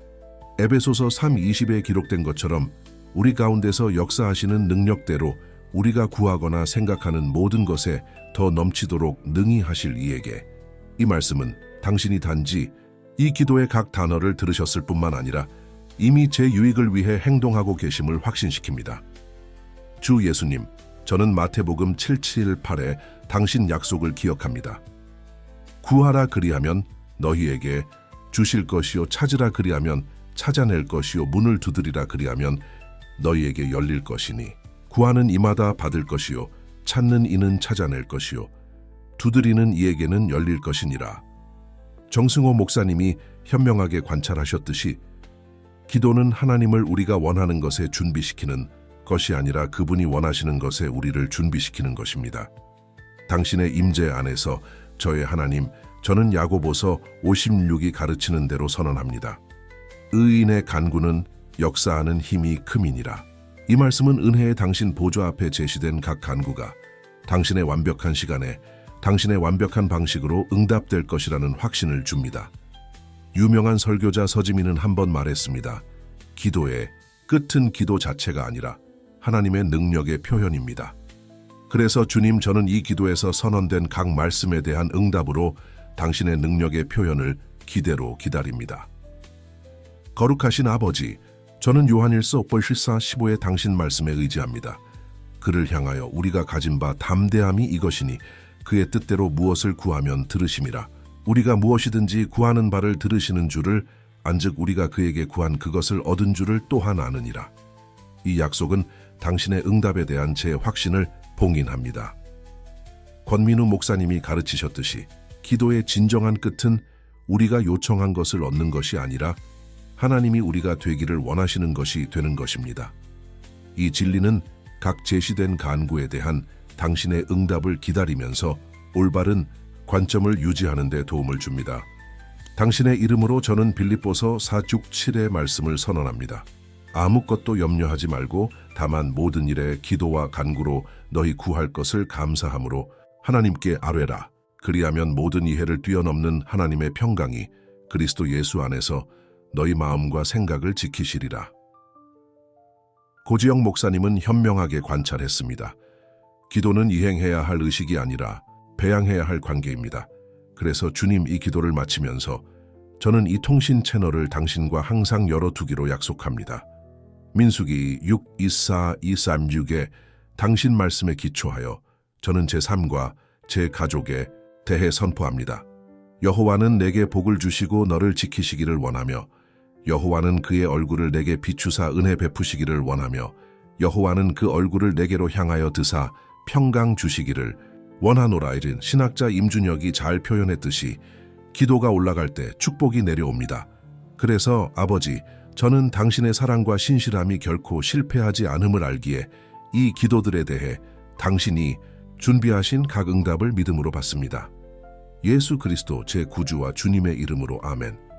에베소서 3:20에 기록된 것처럼 우리 가운데서 역사하시는 능력대로 우리가 구하거나 생각하는 모든 것에 더 넘치도록 능히 하실 이에게. 이 말씀은 당신이 단지 이 기도의 각 단어를 들으셨을 뿐만 아니라 이미 제 유익을 위해 행동하고 계심을 확신시킵니다. 주 예수님, 저는 마태복음 7:7-8의 당신 약속을 기억합니다. 구하라 그리하면 너희에게 주실 것이요, 찾으라 그리하면 찾아낼 것이요, 문을 두드리라 그리하면 너희에게 열릴 것이니 구하는 이마다 받을 것이요, 찾는 이는 찾아낼 것이요, 두드리는 이에게는 열릴 것이니라. 정승호 목사님이 현명하게 관찰하셨듯이 기도는 하나님을 우리가 원하는 것에 준비시키는 것이 아니라 그분이 원하시는 것에 우리를 준비시키는 것입니다. 당신의 임재 안에서 저의 하나님, 저는 야고보서 56이 가르치는 대로 선언합니다. 의인의 간구는 역사하는 힘이 큼이니라. 이 말씀은 은혜의 당신 보좌 앞에 제시된 각 간구가 당신의 완벽한 시간에 당신의 완벽한 방식으로 응답될 것이라는 확신을 줍니다. 유명한 설교자 서지민은 한 번 말했습니다. 기도의 끝은 기도 자체가 아니라 하나님의 능력의 표현입니다. 그래서 주님, 저는 이 기도에서 선언된 각 말씀에 대한 응답으로 당신의 능력의 표현을 기대로 기다립니다. 거룩하신 아버지, 저는 요한일서 14:15의 당신 말씀에 의지합니다. 그를 향하여 우리가 가진 바 담대함이 이것이니 그의 뜻대로 무엇을 구하면 들으심이라. 우리가 무엇이든지 구하는 바를 들으시는 줄을 안즉 우리가 그에게 구한 그것을 얻은 줄을 또한 아느니라. 이 약속은 당신의 응답에 대한 제 확신을 봉인합니다. 권민우 목사님이 가르치셨듯이 기도의 진정한 끝은 우리가 요청한 것을 얻는 것이 아니라 하나님이 우리가 되기를 원하시는 것이 되는 것입니다. 이 진리는 각 제시된 간구에 대한 당신의 응답을 기다리면서 올바른 관점을 유지하는 데 도움을 줍니다. 당신의 이름으로 저는 빌립보서 4:7의 말씀을 선언합니다. 아무것도 염려하지 말고 다만 모든 일에 기도와 간구로 너희 구할 것을 감사함으로 하나님께 아뢰라. 그리하면 모든 이해를 뛰어넘는 하나님의 평강이 그리스도 예수 안에서 너희 마음과 생각을 지키시리라. 고지영 목사님은 현명하게 관찰했습니다. 기도는 이행해야 할 의식이 아니라 배양해야 할 관계입니다. 그래서 주님 이 기도를 마치면서 저는 이 통신 채널을 당신과 항상 열어두기로 약속합니다. 민수기 6:24-236에 당신 말씀에 기초하여 저는 제 삶과 제 가족에 대해 선포합니다. 여호와는 내게 복을 주시고 너를 지키시기를 원하며 여호와는 그의 얼굴을 내게 비추사 은혜 베푸시기를 원하며 여호와는 그 얼굴을 내게로 향하여 드사 평강 주시기를 원하노라. 이른 신학자 임준혁이 잘 표현했듯이 기도가 올라갈 때 축복이 내려옵니다. 그래서 아버지, 저는 당신의 사랑과 신실함이 결코 실패하지 않음을 알기에 이 기도들에 대해 당신이 준비하신 각 응답을 믿음으로 받습니다. 예수 그리스도 제 구주와 주님의 이름으로 아멘.